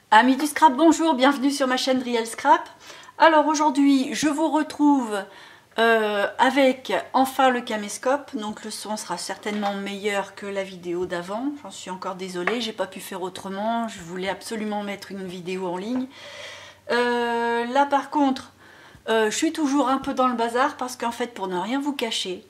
Amis du scrap, bonjour, bienvenue sur ma chaîne Riel Scrap. Alors aujourd'hui, je vous retrouve avec enfin le caméscope. Donc le son sera certainement meilleur que la vidéo d'avant. J'en suis encore désolée, j'ai pas pu faire autrement. Je voulais absolument mettre une vidéo en ligne. Là par contre, je suis toujours un peu dans le bazar parce qu'en fait, pour ne rien vous cacher,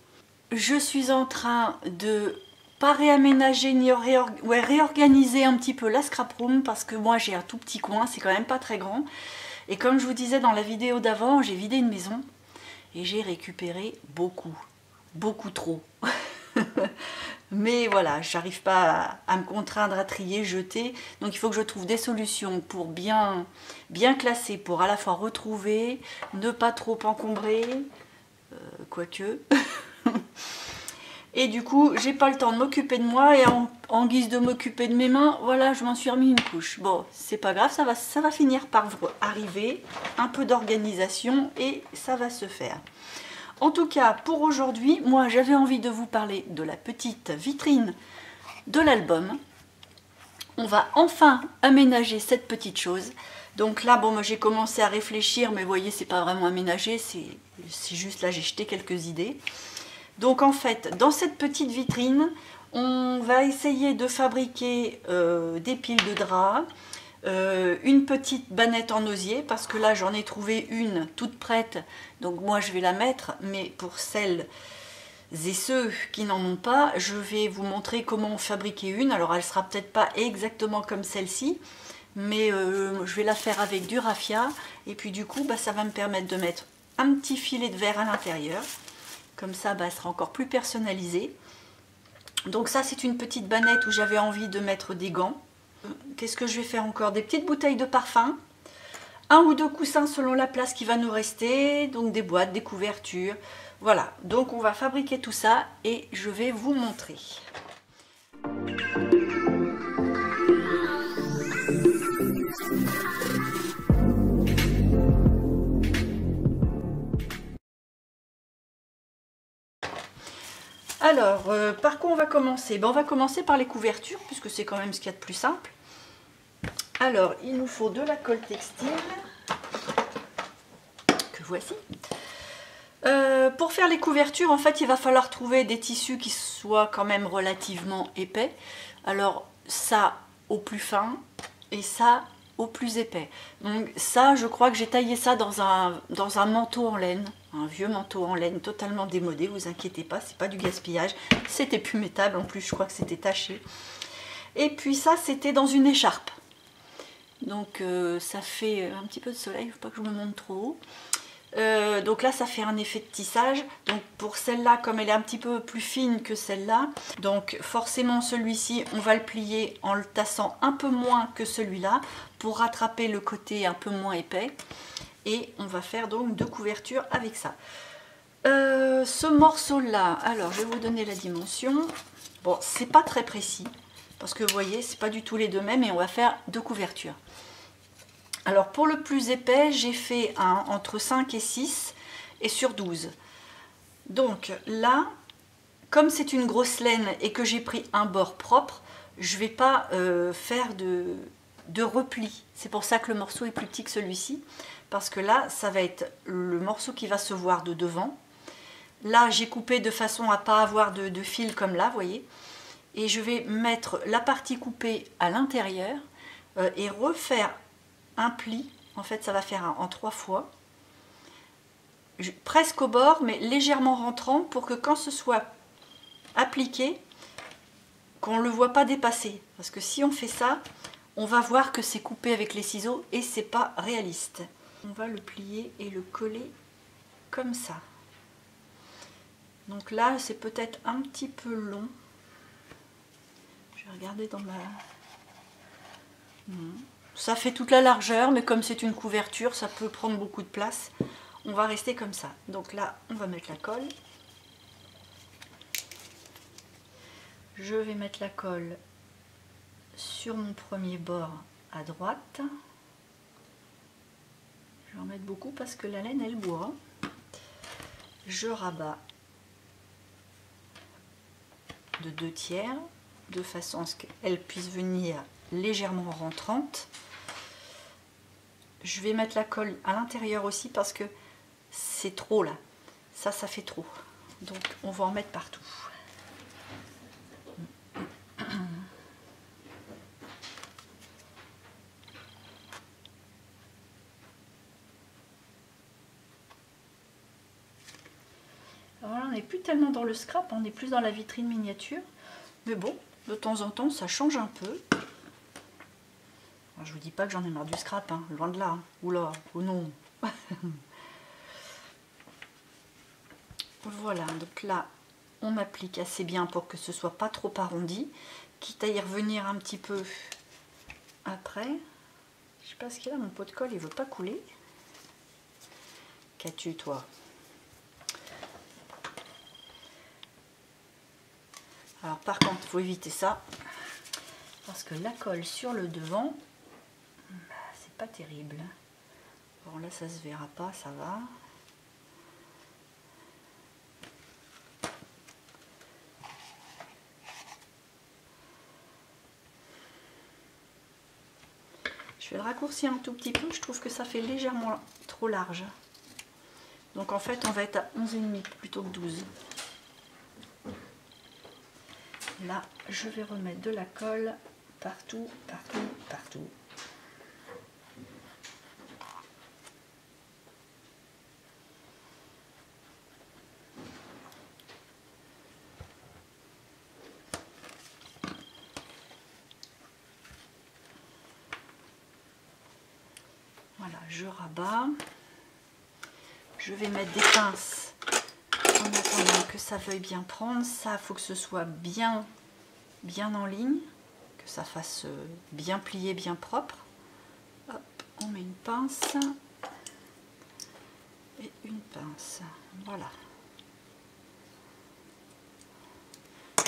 je suis en train de pas réaménager ni réorganiser un petit peu la scrap room parce que moi j'ai un tout petit coin, c'est quand même pas très grand. Et comme je vous disais dans la vidéo d'avant, j'ai vidé une maison et j'ai récupéré beaucoup trop. Mais voilà, j'arrive pas à me contraindre à trier, jeter. Donc il faut que je trouve des solutions pour bien classer, pour à la fois retrouver, ne pas trop encombrer, quoique. Et du coup, j'ai pas le temps de m'occuper de moi et en guise de m'occuper de mes mains, voilà, je m'en suis remis une couche. Bon, c'est pas grave, ça va finir par arriver. Un peu d'organisation et ça va se faire. En tout cas, pour aujourd'hui, moi, j'avais envie de vous parler de la petite vitrine de l'album. On va enfin aménager cette petite chose. Donc là, bon, moi, j'ai commencé à réfléchir, mais vous voyez, c'est pas vraiment aménagé, c'est juste là, j'ai jeté quelques idées. Donc en fait, dans cette petite vitrine, on va essayer de fabriquer des piles de draps, une petite bannette en osier, parce que là j'en ai trouvé une toute prête, donc moi je vais la mettre, mais pour celles et ceux qui n'en ont pas, je vais vous montrer comment fabriquer une. Alors elle sera peut-être pas exactement comme celle-ci, mais je vais la faire avec du raffia, et puis du coup ça va me permettre de mettre un petit filet de verre à l'intérieur. Comme ça, elle sera encore plus personnalisée. Donc ça, c'est une petite bannette où j'avais envie de mettre des gants. Qu'est-ce que je vais faire encore? Des petites bouteilles de parfum. Un ou deux coussins selon la place qui va nous rester. Donc des boîtes, des couvertures. Voilà, donc on va fabriquer tout ça et je vais vous montrer. Alors, par quoi on va commencer? On va commencer par les couvertures, puisque c'est quand même ce qu'il y a de plus simple. Alors, il nous faut de la colle textile, que voici. Pour faire les couvertures, en fait, il va falloir trouver des tissus qui soient quand même relativement épais. Alors, ça au plus fin et ça au plus épais. Donc ça, je crois que j'ai taillé ça dans un manteau en laine. Un vieux manteau en laine totalement démodé, vous inquiétez pas, c'est pas du gaspillage, c'était plus métable, en plus je crois que c'était taché. Et puis ça, c'était dans une écharpe. Donc ça fait un petit peu de soleil, il ne faut pas que je me monte trop haut. Donc là ça fait un effet de tissage. Donc pour celle-là, comme elle est un petit peu plus fine que celle-là, donc forcément celui-ci on va le plier en le tassant un peu moins que celui-là pour rattraper le côté un peu moins épais. Et on va faire donc deux couvertures avec ça. Ce morceau-là, alors je vais vous donner la dimension. Bon, c'est pas très précis, parce que vous voyez, c'est pas du tout les deux mêmes, et on va faire deux couvertures. Alors pour le plus épais, j'ai fait entre 5 et 6 et sur 12. Donc là, comme c'est une grosse laine et que j'ai pris un bord propre, je ne vais pas faire de repli. C'est pour ça que le morceau est plus petit que celui-ci, parce que là, ça va être le morceau qui va se voir de devant. Là, j'ai coupé de façon à ne pas avoir de fil comme là, vous voyez. Et je vais mettre la partie coupée à l'intérieur et refaire un pli. En fait, ça va faire en 3 fois. Presque au bord, mais légèrement rentrant pour que quand ce soit appliqué, qu'on ne le voit pas dépasser. Parce que si on fait ça, on va voir que c'est coupé avec les ciseaux et c'est pas réaliste. On va le plier et le coller comme ça. Donc là, c'est peut-être un petit peu long. Je vais regarder dans ma... Ça fait toute la largeur, mais comme c'est une couverture, ça peut prendre beaucoup de place. On va rester comme ça. Donc là, on va mettre la colle. Je vais mettre la colle sur mon premier bord à droite. Je vais en mettre beaucoup parce que la laine, elle boit. Je rabats de 2/3 de façon à ce qu'elle puisse venir légèrement rentrante. je vais mettre la colle à l'intérieur aussi parce que c'est trop là. Ça fait trop. Donc on va en mettre partout. Alors là, on n'est plus tellement dans le scrap, on est plus dans la vitrine miniature. Mais bon, de temps en temps, ça change un peu. Alors, je vous dis pas que j'en ai marre du scrap, hein, loin de là. Hein. Oula, oh non. Voilà, donc là, on applique assez bien pour que ce soit pas trop arrondi, quitte à y revenir un petit peu après. Je sais pas ce qu'il a, mon pot de colle, il veut pas couler. Qu'as-tu, toi? Alors par contre, il faut éviter ça, parce que la colle sur le devant, c'est pas terrible. Bon là, ça se verra pas, ça va. Je vais le raccourcir un tout petit peu, je trouve que ça fait légèrement trop large. Donc en fait, on va être à 11,5 plutôt que 12. Là, je vais remettre de la colle partout, partout, partout. Voilà, je rabats. Je vais mettre des pinces en attendant que ça veuille bien prendre. Ça, il faut que ce soit bien en ligne, que ça fasse bien plié, bien propre. Hop, on met une pince et une pince. Voilà.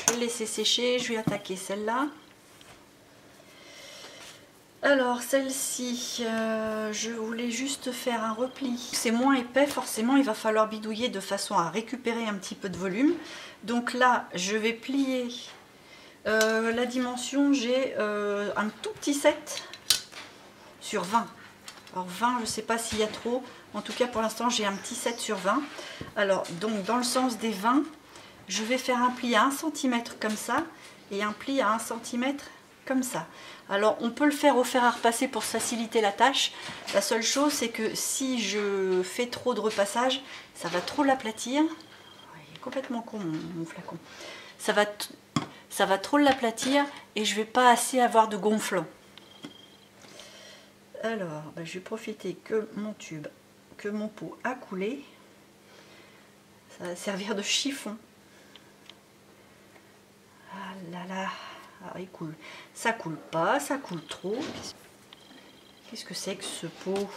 Je vais laisser sécher, je vais attaquer celle-là. Alors celle-ci, je voulais juste faire un repli. C'est moins épais, forcément il va falloir bidouiller de façon à récupérer un petit peu de volume. Donc là, je vais plier la dimension, j'ai un tout petit 7 sur 20. Alors 20, je ne sais pas s'il y a trop. En tout cas, pour l'instant, j'ai un petit 7 sur 20. Alors, donc, dans le sens des 20, je vais faire un pli à 1 cm comme ça et un pli à 1 cm comme ça. Alors, on peut le faire au fer à repasser pour faciliter la tâche. La seule chose, c'est que si je fais trop de repassage, ça va trop l'aplatir. Il est complètement con, mon flacon. Ça va trop l'aplatir et je vais pas assez avoir de gonflant. Alors, je vais profiter que mon tube, que mon pot a coulé. Ça va servir de chiffon. Ah là là, alors il coule. Ça coule pas, ça coule trop. Qu'est-ce que c'est que ce pot?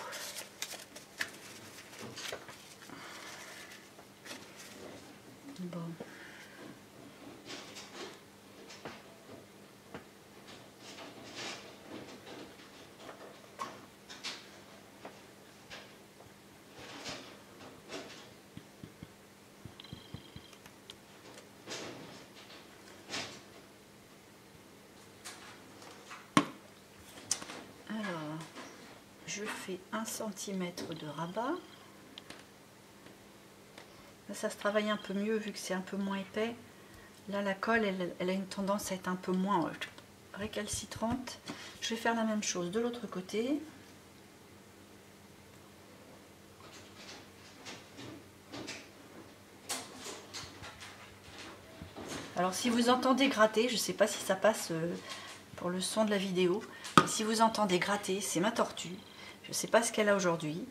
Bon. Je fais 1 cm de rabat. Là, ça se travaille un peu mieux vu que c'est un peu moins épais. Là, la colle, elle a une tendance à être un peu moins récalcitrante. Je vais faire la même chose de l'autre côté. Alors, si vous entendez gratter, je ne sais pas si ça passe pour le son de la vidéo. Mais si vous entendez gratter, c'est ma tortue. Je ne sais pas ce qu'elle a aujourd'hui.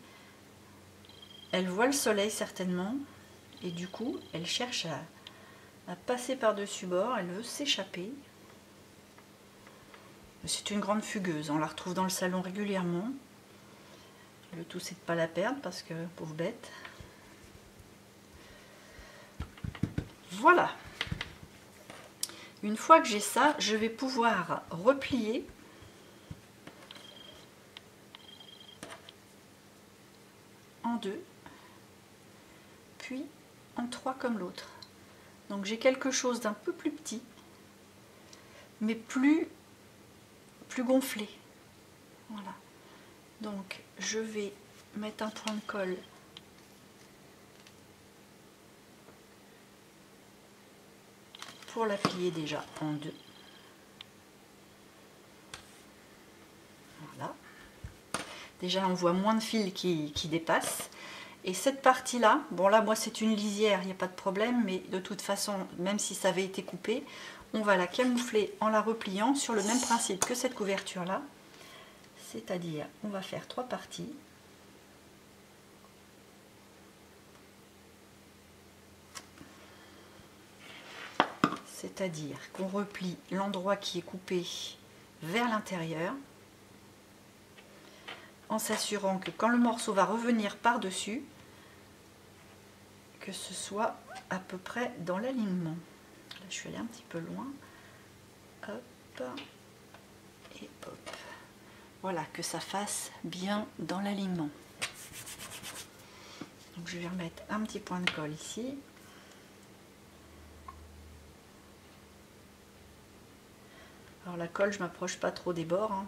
Elle voit le soleil certainement. Et du coup, elle cherche à passer par-dessus bord. Elle veut s'échapper. C'est une grande fugueuse. On la retrouve dans le salon régulièrement. Le tout, c'est de ne pas la perdre parce que, pauvre bête. Voilà. Une fois que j'ai ça, je vais pouvoir replier en 2, puis en 3 comme l'autre. Donc j'ai quelque chose d'un peu plus petit, mais plus gonflé. Voilà. Donc je vais mettre un point de colle pour la plier déjà en deux. Voilà. Déjà on voit moins de fils qui dépassent. Et cette partie là, bon là moi c'est une lisière, il n'y a pas de problème, mais de toute façon, même si ça avait été coupé, on va la camoufler en la repliant sur le même principe que cette couverture là. C'est-à-dire, on va faire 3 parties. C'est-à-dire qu'on replie l'endroit qui est coupé vers l'intérieur, en s'assurant que quand le morceau va revenir par-dessus, que ce soit à peu près dans l'alignement. Là, je suis allée un petit peu loin. Hop. Et hop. Voilà, que ça fasse bien dans l'alignement. Donc je vais remettre un petit point de colle ici. Alors la colle, je m'approche pas trop des bords, hein,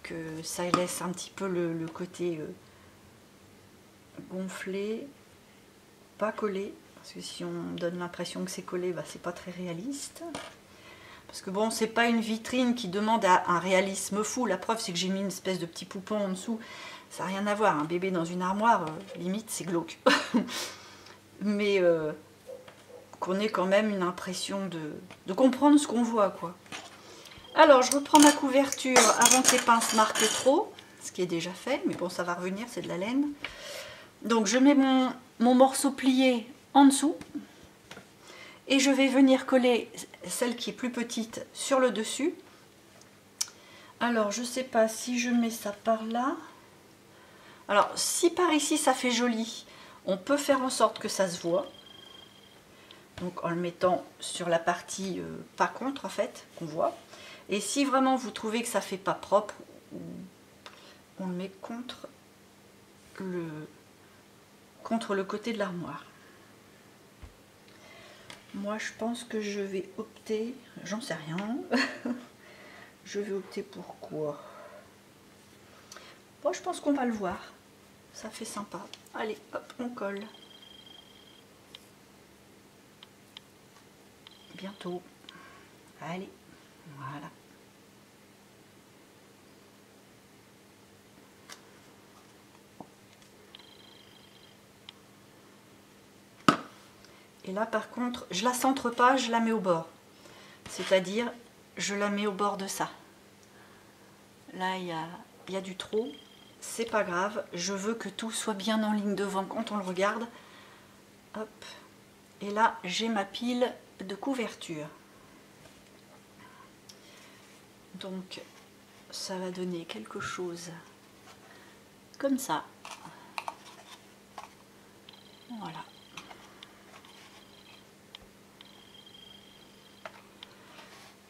que ça laisse un petit peu le côté gonflé, pas collé, parce que si on donne l'impression que c'est collé, bah, c'est pas très réaliste. Parce que bon, c'est pas une vitrine qui demande un réalisme fou. La preuve, c'est que j'ai mis une espèce de petit poupon en dessous. Ça n'a rien à voir. Un bébé dans une armoire, limite, c'est glauque. Mais qu'on ait quand même une impression de comprendre ce qu'on voit, quoi. Alors, je reprends ma couverture avant que les pinces marquent trop. Ce qui est déjà fait, mais bon, ça va revenir, c'est de la laine. Donc, je mets mon morceau plié en dessous. Et je vais venir coller celle qui est plus petite sur le dessus. Alors je sais pas si je mets ça par là. Alors si par ici ça fait joli, on peut faire en sorte que ça se voit. Donc en le mettant sur la partie pas contre en fait, qu'on voit. Et si vraiment vous trouvez que ça fait pas propre, on le met contre le côté de l'armoire. Moi, je pense que je vais opter, j'en sais rien, je vais opter pour quoi? Bon, je pense qu'on va le voir, ça fait sympa. Allez, hop, on colle. Bientôt. Allez, voilà. Et là, par contre, je la centre pas, je la mets au bord. C'est-à-dire, je la mets au bord de ça. Là, il y a du trop. C'est pas grave. Je veux que tout soit bien en ligne devant quand on le regarde. Hop. Et là, j'ai ma pile de couverture. Donc, ça va donner quelque chose comme ça. Voilà.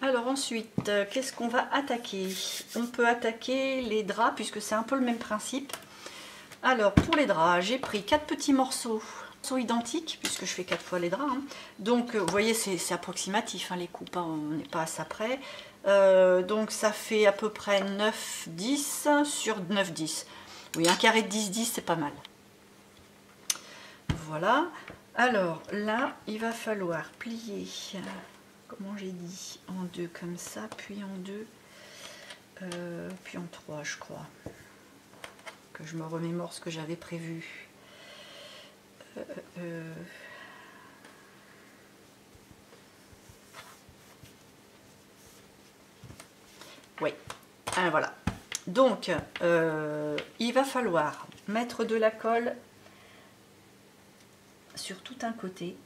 Alors ensuite, qu'est-ce qu'on va attaquer? On peut attaquer les draps puisque c'est un peu le même principe. Alors pour les draps, j'ai pris 4 petits morceaux identiques puisque je fais 4 fois les draps. Hein. Donc vous voyez, c'est approximatif hein, les coupes, hein, on n'est pas à ça près. Donc ça fait à peu près 9-10 sur 9-10. Oui, un carré de 10-10, c'est pas mal. Voilà. Alors là, il va falloir plier... Comment j'ai dit, en deux comme ça, puis en deux, puis en trois je crois, que je me remémore ce que j'avais prévu. Oui, voilà. Donc, il va falloir mettre de la colle sur tout un côté.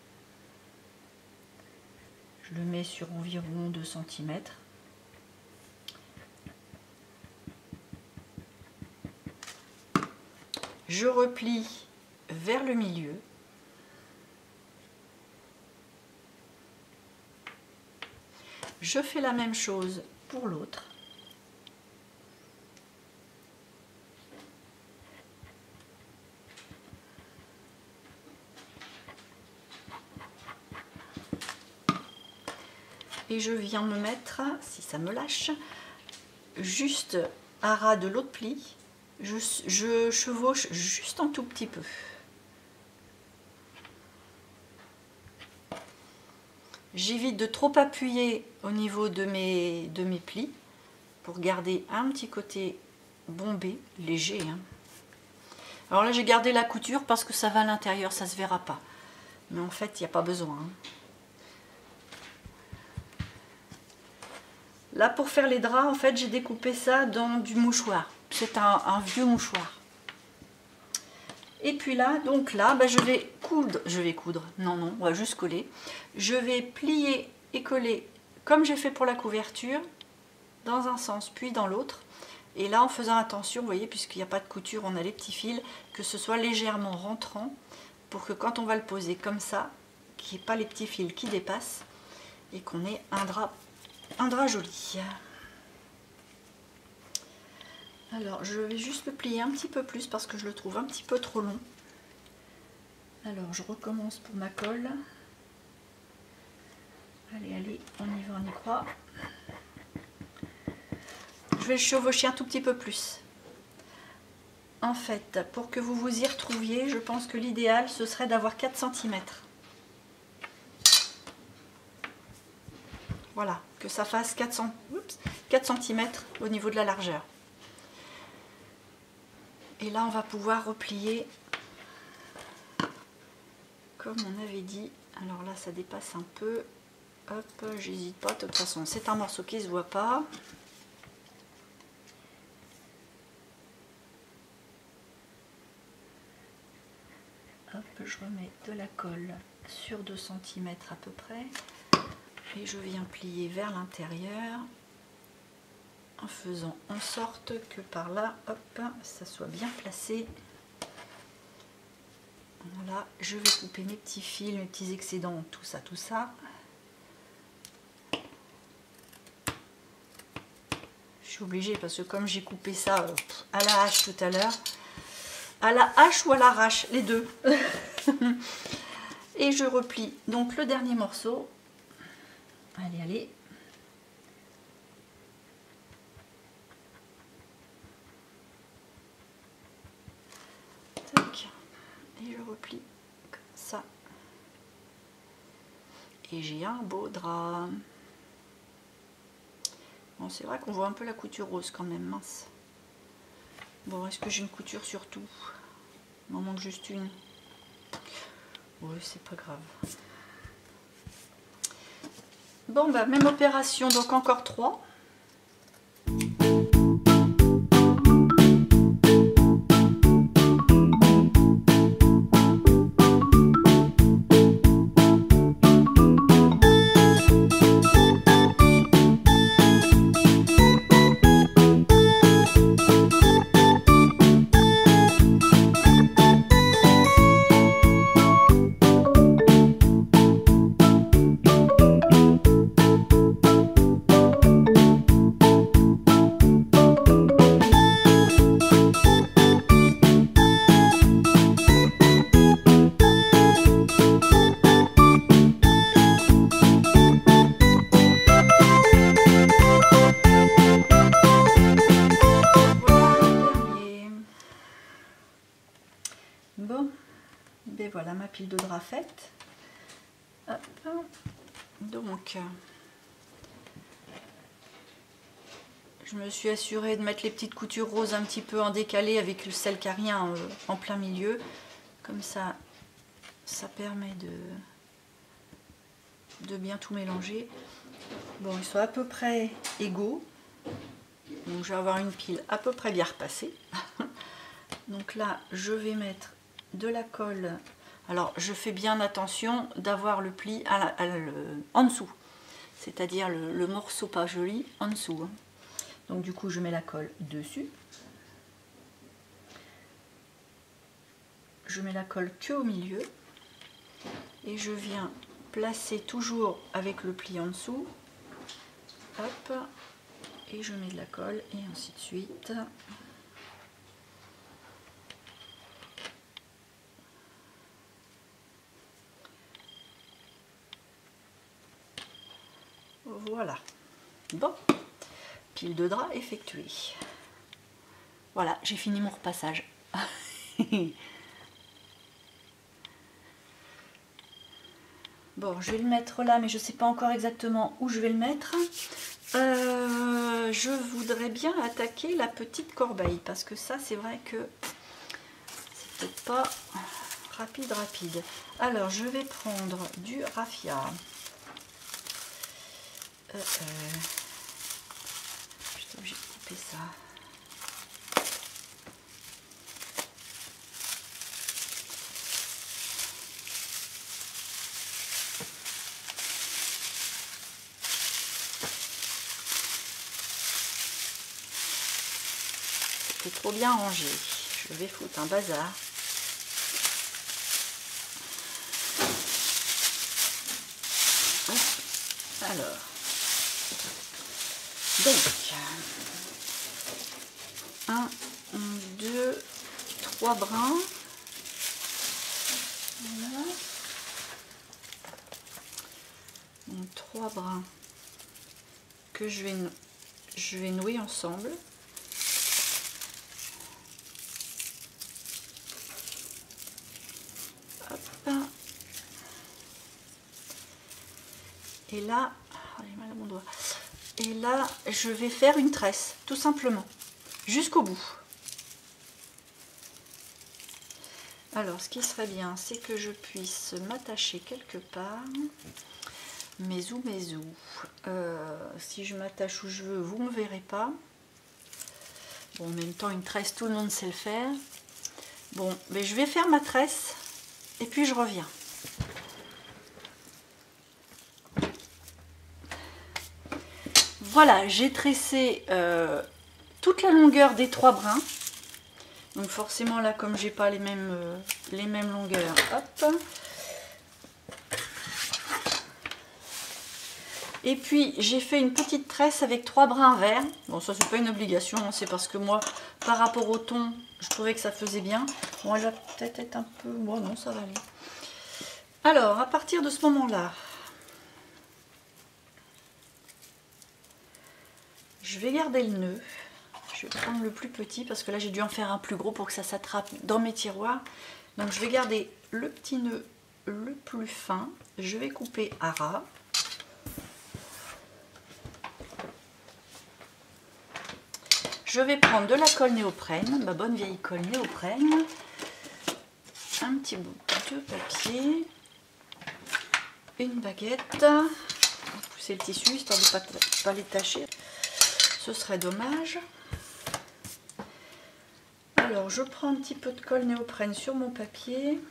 Je le mets sur environ 2 cm. Je replie vers le milieu. Je fais la même chose pour l'autre. Et je viens me mettre, si ça me lâche, juste à ras de l'autre pli. je chevauche juste un tout petit peu. J'évite de trop appuyer au niveau de mes plis pour garder un petit côté bombé, léger, hein. Alors là j'ai gardé la couture parce que ça va à l'intérieur, ça se verra pas. Mais en fait il n'y a pas besoin, hein. Là pour faire les draps, en fait j'ai découpé ça dans du mouchoir. C'est un vieux mouchoir. Et puis là, donc là, bah, je vais coudre, non, on va juste coller. Je vais plier et coller comme j'ai fait pour la couverture, dans un sens puis dans l'autre. Et là en faisant attention, vous voyez, puisqu'il n'y a pas de couture, on a les petits fils, que ce soit légèrement rentrant, pour que quand on va le poser comme ça, qu'il n'y ait pas les petits fils qui dépassent, et qu'on ait un drap joli. Alors je vais juste le plier un petit peu plus parce que je le trouve un petit peu trop long. Alors je recommence pour ma colle. Allez, on y va, on y croit. Je vais le chevaucher un tout petit peu plus. En fait, pour que vous vous y retrouviez, je pense que l'idéal ce serait d'avoir 4 cm. Voilà, que ça fasse 4 cm au niveau de la largeur. Et là, on va pouvoir replier comme on avait dit. Alors là, ça dépasse un peu. Hop, j'hésite pas. De toute façon, c'est un morceau qui se voit pas. Hop, je remets de la colle sur 2 cm à peu près. Et je viens plier vers l'intérieur, en faisant en sorte que par là, hop, ça soit bien placé. Voilà, je vais couper mes petits fils, mes petits excédents, tout ça, tout ça. Je suis obligée parce que comme j'ai coupé ça à la hache tout à l'heure, à la hache ou à l'arrache, les deux. Et je replie donc le dernier morceau. Allez. Tac. Et je replie comme ça. Et j'ai un beau drap. Bon, c'est vrai qu'on voit un peu la couture rose quand même, mince. Bon, est-ce que j'ai une couture sur tout? Il m'en manque juste une. Oui, c'est pas grave. Bon, bah, même opération, donc encore 3. Bon, ben voilà ma pile de drap faite. Hop. Donc, je me suis assurée de mettre les petites coutures roses un petit peu en décalé avec celle qui n'a rien en plein milieu. Comme ça, ça permet de bien tout mélanger. Bon, ils sont à peu près égaux. Donc, je vais avoir une pile à peu près bien repassée. Donc là, je vais mettre de la colle. Alors, je fais bien attention d'avoir le pli en dessous. C'est-à-dire le morceau pas joli en dessous, hein. Donc du coup, je mets la colle dessus. Je mets la colle que au milieu. Et je viens placer toujours avec le pli en dessous. Hop. Et je mets de la colle et ainsi de suite. Voilà. Bon. Pile de drap effectuée. Voilà, j'ai fini mon repassage. Bon, je vais le mettre là, mais je ne sais pas encore exactement où je vais le mettre. Je voudrais bien attaquer la petite corbeille, parce que ça, c'est vrai que c'est peut-être pas rapide. Alors, je vais prendre du raffia. Je suis obligée de couper ça. C'est trop bien rangé. Je vais foutre un bazar. Alors, donc, 1, 2, 3 brins. Voilà. Donc 3 brins que je vais nouer ensemble. Hop. Et là, j'ai mal à mon doigt. Et là, je vais faire une tresse, tout simplement, jusqu'au bout. Alors, ce qui serait bien, c'est que je puisse m'attacher quelque part. Mais où si je m'attache où je veux, vous ne me verrez pas. Bon, en même temps, une tresse, tout le monde sait le faire. Bon, mais je vais faire ma tresse et puis je reviens. Voilà, j'ai tressé toute la longueur des 3 brins. Donc forcément là, comme j'ai pas les mêmes longueurs, hop. Et puis j'ai fait une petite tresse avec 3 brins verts. Bon, ça c'est pas une obligation, hein, c'est parce que moi, par rapport au ton, je trouvais que ça faisait bien. Bon, elle va peut-être être un peu... Bon, non, ça va aller. Alors, à partir de ce moment-là, je vais garder le nœud. Je vais prendre le plus petit parce que là j'ai dû en faire un plus gros pour que ça s'attrape dans mes tiroirs. Donc je vais garder le petit nœud le plus fin. Je vais couper à ras. Je vais prendre de la colle néoprène, ma bonne vieille colle néoprène. Un petit bout de papier. Une baguette. On va pousser le tissu histoire de ne pas les tacher. Ce serait dommage. Alors, je prends un petit peu de colle néoprène sur mon papier.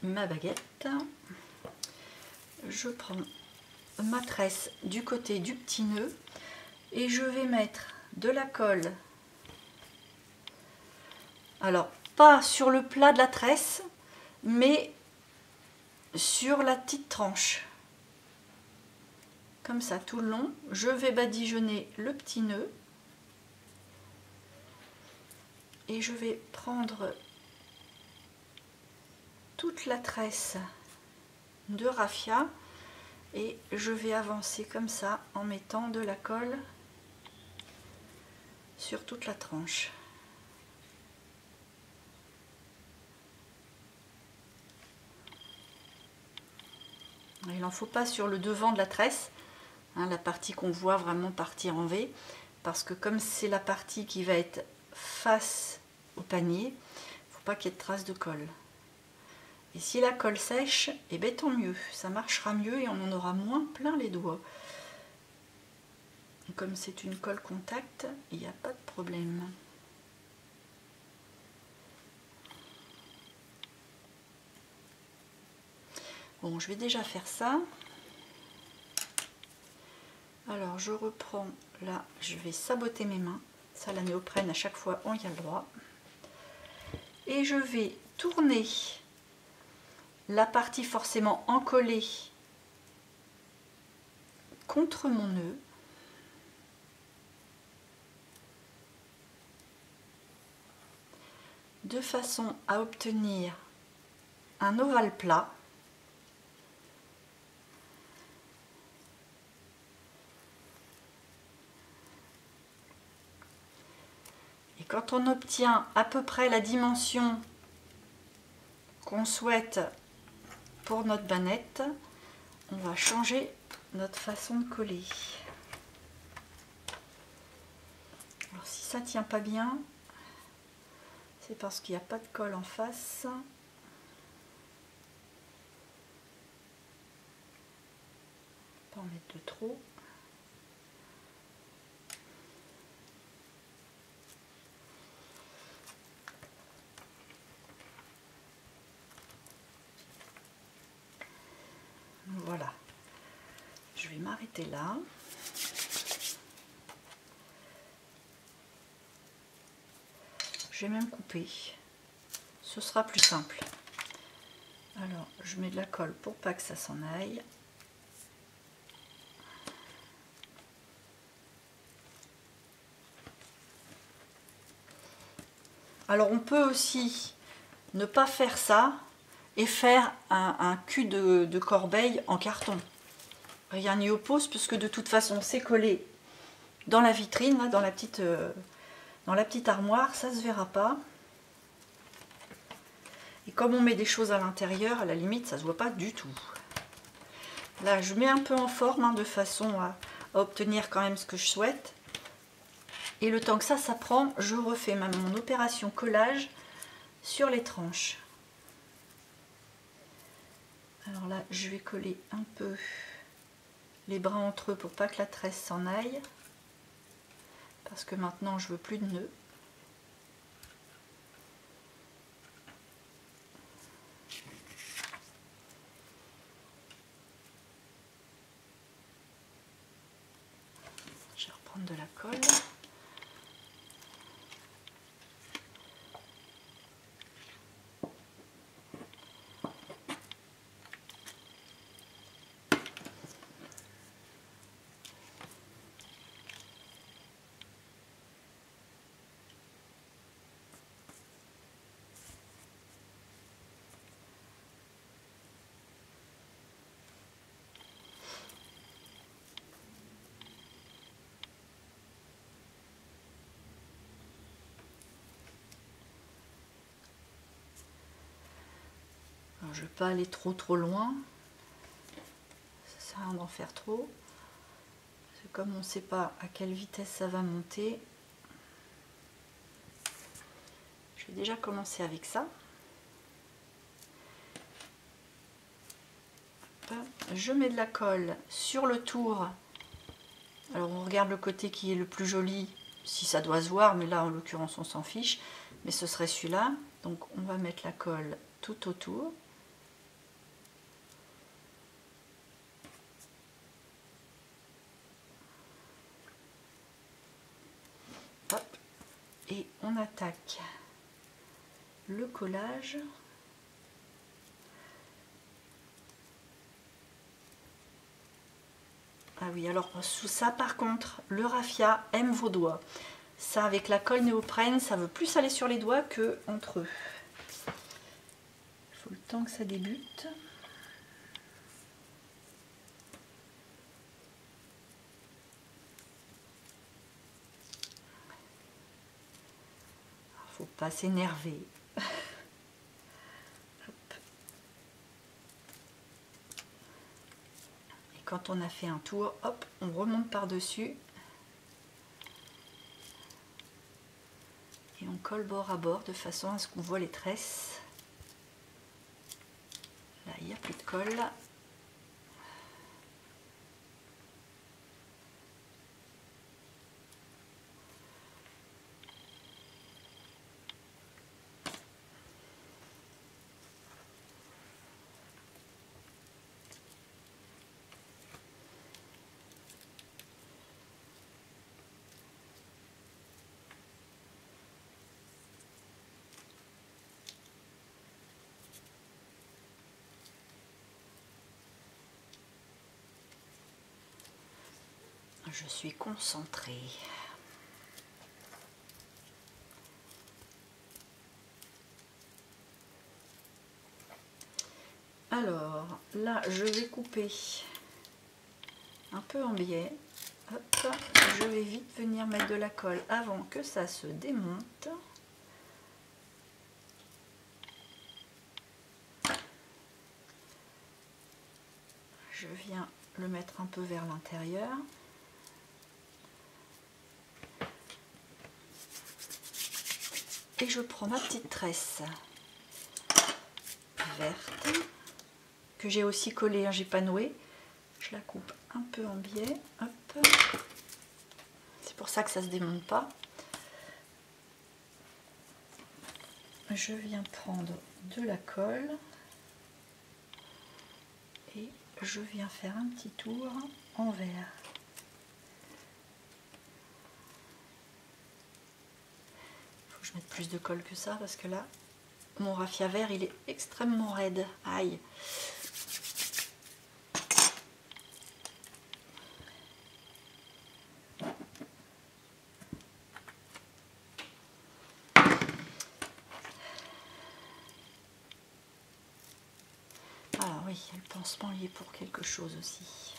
Ma baguette. Je prends ma tresse du côté du petit nœud et je vais mettre de la colle. Alors, pas sur le plat de la tresse, mais sur la petite tranche. Comme ça, tout le long. Je vais badigeonner le petit nœud. Et je vais prendre toute la tresse de raffia. Et je vais avancer comme ça en mettant de la colle sur toute la tranche. Il n'en faut pas sur le devant de la tresse. Hein, la partie qu'on voit vraiment partir en V, parce que comme c'est la partie qui va être face au panier, il ne faut pas qu'il y ait de traces de colle. Et si la colle sèche, eh bien tant mieux, ça marchera mieux et on en aura moins plein les doigts. Et comme c'est une colle contact, il n'y a pas de problème. Bon, je vais déjà faire ça. Alors je reprends là, je vais saboter mes mains. Ça, la néoprène, à chaque fois on y a le droit. Et je vais tourner la partie forcément encollée contre mon nœud. De façon à obtenir un ovale plat. quand on obtient à peu près la dimension qu'on souhaite pour notre bannette, on va changer notre façon de coller. Alors si ça tient pas bien, c'est parce qu'il n'y a pas de colle en face. Pas en mettre de trop. Voilà, je vais m'arrêter là. Je vais même couper, ce sera plus simple. Alors je mets de la colle pour pas que ça s'en aille. Alors on peut aussi ne pas faire ça et faire un cul de corbeille en carton. Rien n'y oppose puisque de toute façon c'est collé dans la vitrine, là, dans la petite armoire, ça se verra pas. Et comme on met des choses à l'intérieur, à la limite ça se voit pas du tout. Là je mets un peu en forme hein, de façon à obtenir quand même ce que je souhaite. Et le temps que ça prend, je refais mon opération collage sur les tranches. Alors là, je vais coller un peu les bras entre eux pour pas que la tresse s'en aille. Parce que maintenant, je veux plus de nœuds. Je vais reprendre de la colle. Alors, je ne vais pas aller trop loin. Ça sert à rien d'en faire trop. Parce que comme on ne sait pas à quelle vitesse ça va monter, je vais déjà commencer avec ça. Je mets de la colle sur le tour. Alors on regarde le côté qui est le plus joli, si ça doit se voir, mais là en l'occurrence on s'en fiche. Mais ce serait celui-là. Donc on va mettre la colle tout autour. Hop. Et on attaque le collage. Ah oui, alors sous ça par contre, le raffia aime vos doigts. Ça avec la colle néoprène, ça veut plus aller sur les doigts que entre eux. Il faut le temps que ça débute. Faut pas s'énerver. Quand on a fait un tour, hop, on remonte par-dessus et on colle bord à bord de façon à ce qu'on voit les tresses. Là, il n'y a plus de colle. Je suis concentrée. Alors, là, je vais couper un peu en biais Hop, je vais vite venir mettre de la colle avant que ça se démonte. Je viens le mettre un peu vers l'intérieur. Et je prends ma petite tresse verte que j'ai aussi collée, hein, j'ai pas noué. Je la coupe un peu en biais. Hop. C'est pour ça que ça se démonte pas. Je viens prendre de la colle et je viens faire un petit tour envers. Faut que je mette plus de colle que ça parce que là, mon raffia vert il est extrêmement raide. Aïe. Ah oui, le pansement il est pour quelque chose aussi.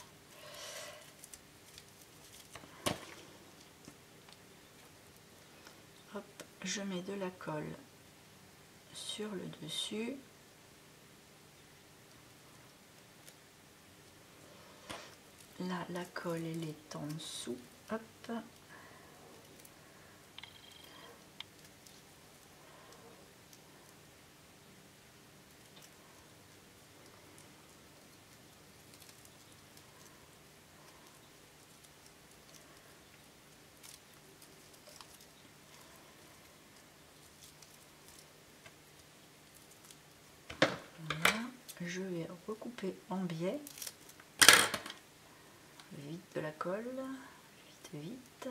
Hop, je mets de la colle sur le dessus. Là, la colle elle est en dessous. Hop. Je vais recouper en biais. Vite de la colle, vite.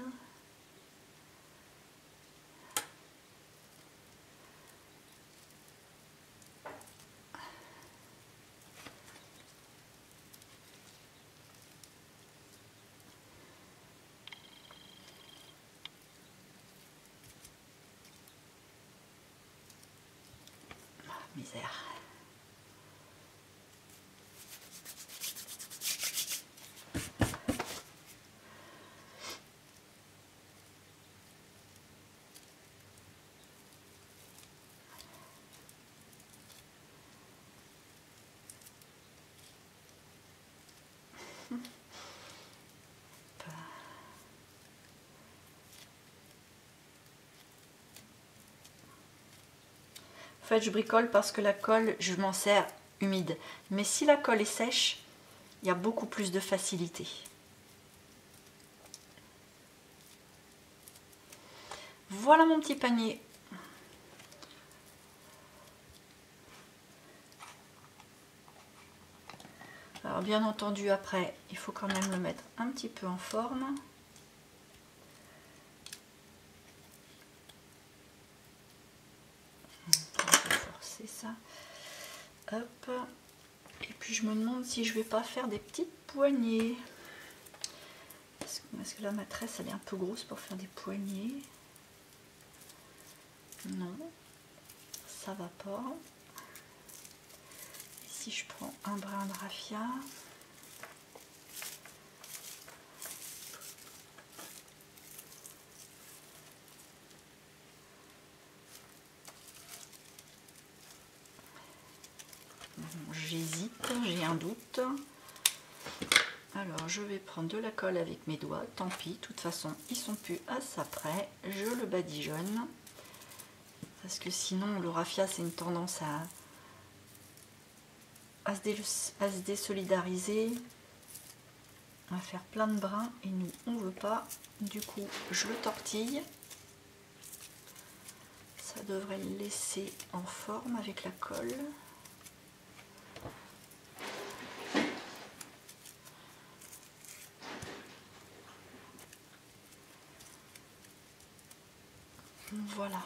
Ah, misère. En fait, je bricole parce que la colle, je m'en sers humide. Mais si la colle est sèche, il y a beaucoup plus de facilité. Voilà mon petit panier. Alors bien entendu, après, il faut quand même le mettre un petit peu en forme. Forcer ça. Hop. Et puis je me demande si je vais pas faire des petites poignées. Parce que là, ma tresse, elle est un peu grosse pour faire des poignées. Non, ça va pas. Et si je prends un brin de raffia, j'hésite, j'ai un doute. Alors je vais prendre de la colle avec mes doigts, tant pis, de toute façon ils sont plus à ça près. Je le badigeonne parce que sinon le raffia c'est une tendance à se désolidariser, à faire plein de brins et nous on veut pas. Du coup je le tortille, ça devrait le laisser en forme avec la colle. Voilà.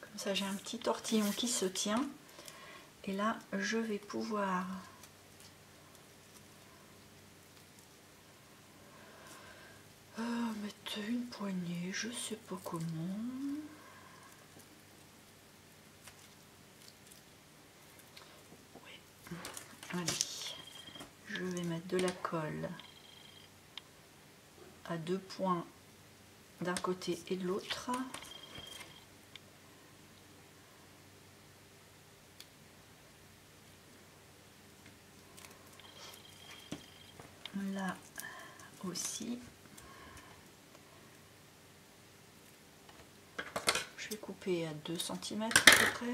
Comme ça j'ai un petit tortillon qui se tient. Et là je vais pouvoir mettre une poignée, je sais pas comment. Ouais. Allez. de la colle à 2 points d'un côté et de l'autre. Là aussi. Je vais couper à 2 cm à peu près.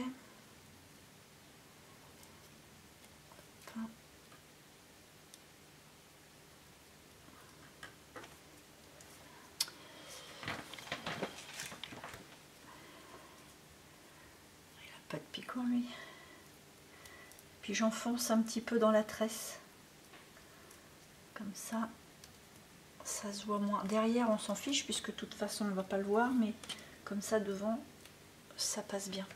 Pas de picot lui. Puis j'enfonce un petit peu dans la tresse. Comme ça, ça se voit moins. Derrière, on s'en fiche puisque de toute façon, on ne va pas le voir, mais comme ça, devant, ça passe bien.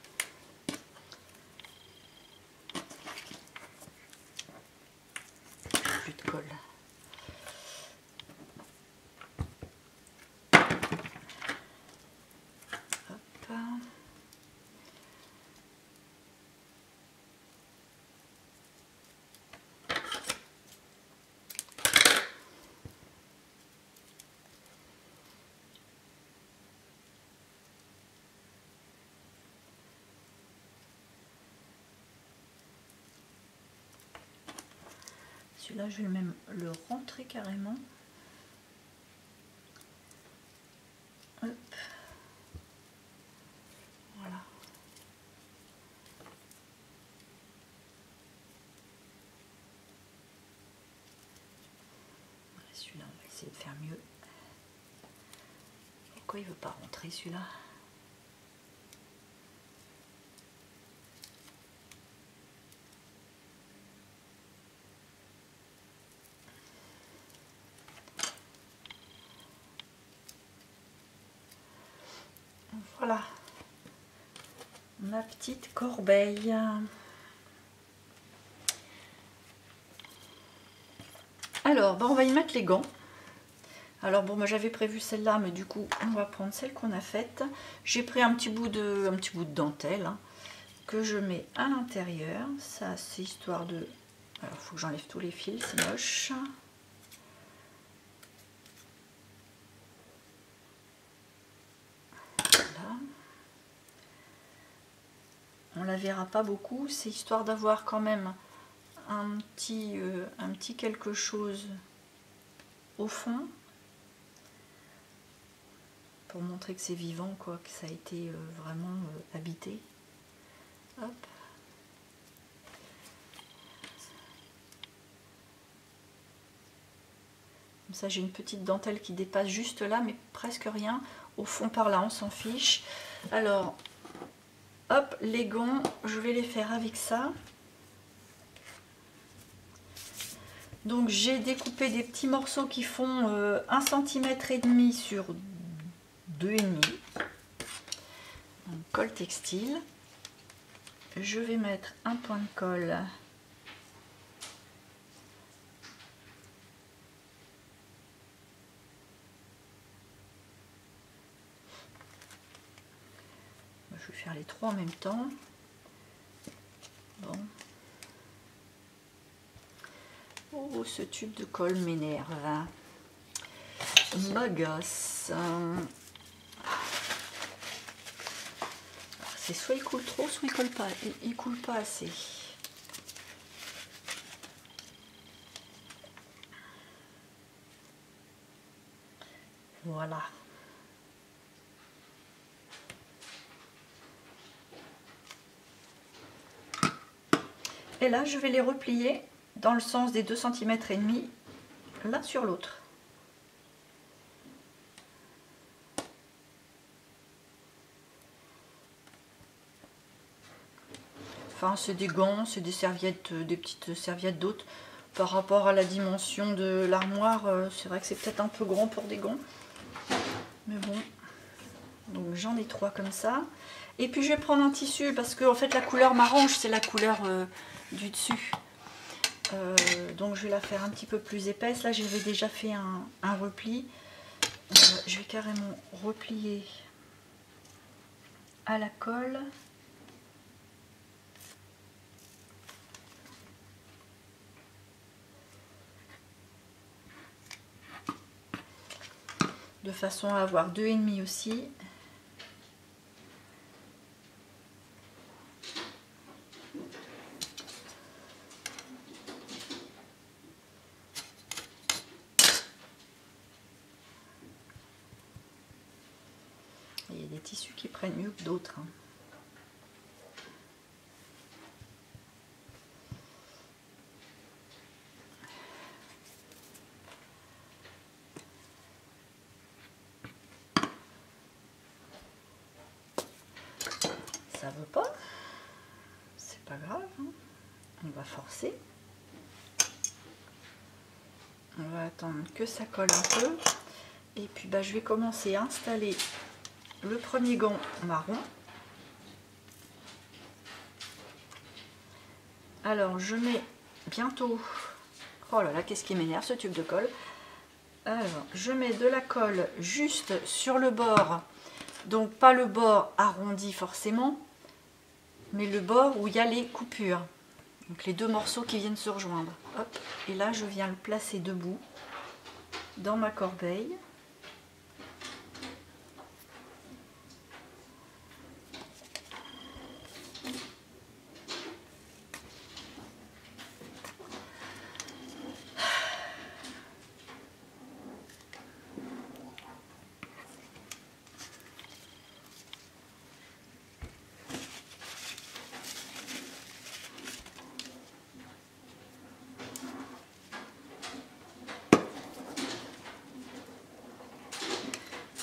Plus de colle. Hop. Celui-là, je vais même le rentrer carrément. Hop. Voilà. Celui-là, on va essayer de faire mieux. Pourquoi il ne veut pas rentrer celui-là? Voilà, ma petite corbeille. Alors, on va y mettre les gants. Alors bon, moi j'avais prévu celle-là, mais du coup, on va prendre celle qu'on a faite. J'ai pris un petit bout de dentelle hein, que je mets à l'intérieur. Ça, c'est histoire de... Alors, il faut que j'enlève tous les fils, c'est moche. On la verra pas beaucoup, c'est histoire d'avoir quand même un petit quelque chose au fond pour montrer que c'est vivant, quoi, que ça a été vraiment habité. Hop. Comme ça, j'ai une petite dentelle qui dépasse juste là, mais presque rien. Au fond par là, on s'en fiche. Alors, hop, les gants, je vais les faire avec ça. Donc j'ai découpé des petits morceaux qui font 1,5 cm sur 2,5 cm. Colle textile. Je vais mettre un point de colle. Je vais faire les trois en même temps. Bon. Oh, ce tube de colle m'énerve. M'agace. C'est soit il coule trop, soit il colle pas. Il coule pas assez. Voilà. Et là, je vais les replier dans le sens des 2,5 cm l'un sur l'autre. Enfin, c'est des gants, c'est des serviettes, des petites serviettes d'autres. Par rapport à la dimension de l'armoire, c'est vrai que c'est peut-être un peu grand pour des gants. Mais bon, donc j'en ai 3 comme ça. Et puis je vais prendre un tissu parce que en fait la couleur m'arrange, c'est la couleur du dessus. Donc je vais la faire un petit peu plus épaisse. Là j'avais déjà fait un repli. Je vais carrément replier à la colle. de façon à avoir 2,5 aussi. Il y a des tissus qui prennent mieux que d'autres, hein. Ça veut pas, c'est pas grave, hein. On va forcer. On va attendre que ça colle un peu. Et puis bah, je vais commencer à installer le premier gant marron. Alors je mets bientôt... Oh là là, qu'est-ce qui m'énerve ce tube de colle. Alors je mets de la colle juste sur le bord. Donc pas le bord arrondi forcément, mais le bord où il y a les coupures. Donc les deux morceaux qui viennent se rejoindre. Hop. Et là je viens le placer debout dans ma corbeille.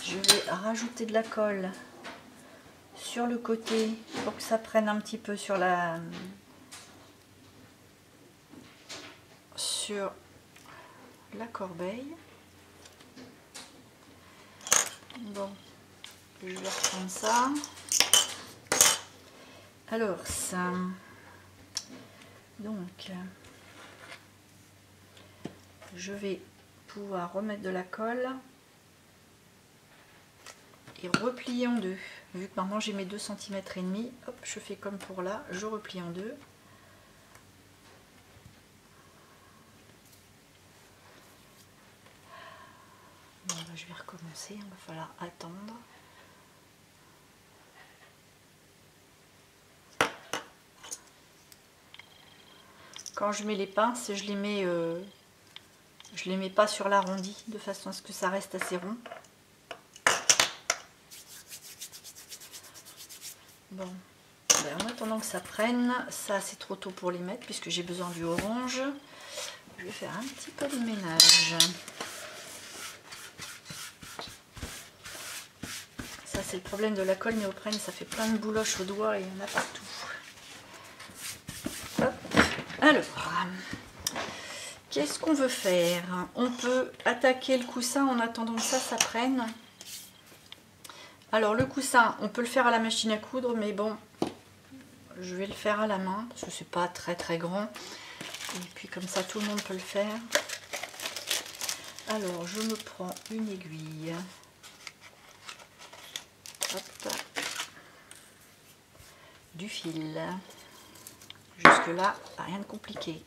Je vais rajouter de la colle sur le côté pour que ça prenne un petit peu sur la corbeille. Bon, je vais reprendre ça. Alors ça, donc je vais pouvoir remettre de la colle et replier en deux. Vu que maintenant j'ai mes 2,5 cm, hop, je fais comme pour là, je replie en deux. Bon, bah, je vais recommencer, il va falloir attendre. Quand je mets les pinces, je les mets pas sur l'arrondi de façon à ce que ça reste assez rond. Bon, ben en attendant que ça prenne, ça c'est trop tôt pour les mettre puisque j'ai besoin du orange. Je vais faire un petit peu de ménage. Ça c'est le problème de la colle néoprène, ça fait plein de bouloches aux doigts et il y en a partout. Hop. Alors, qu'est-ce qu'on veut faire? On peut attaquer le coussin en attendant que ça prenne. Alors le coussin, on peut le faire à la machine à coudre, mais bon, je vais le faire à la main, parce que c'est pas très très grand. Et puis comme ça, tout le monde peut le faire. Alors, je me prends une aiguille. Hop. Du fil. Jusque là, rien de compliqué.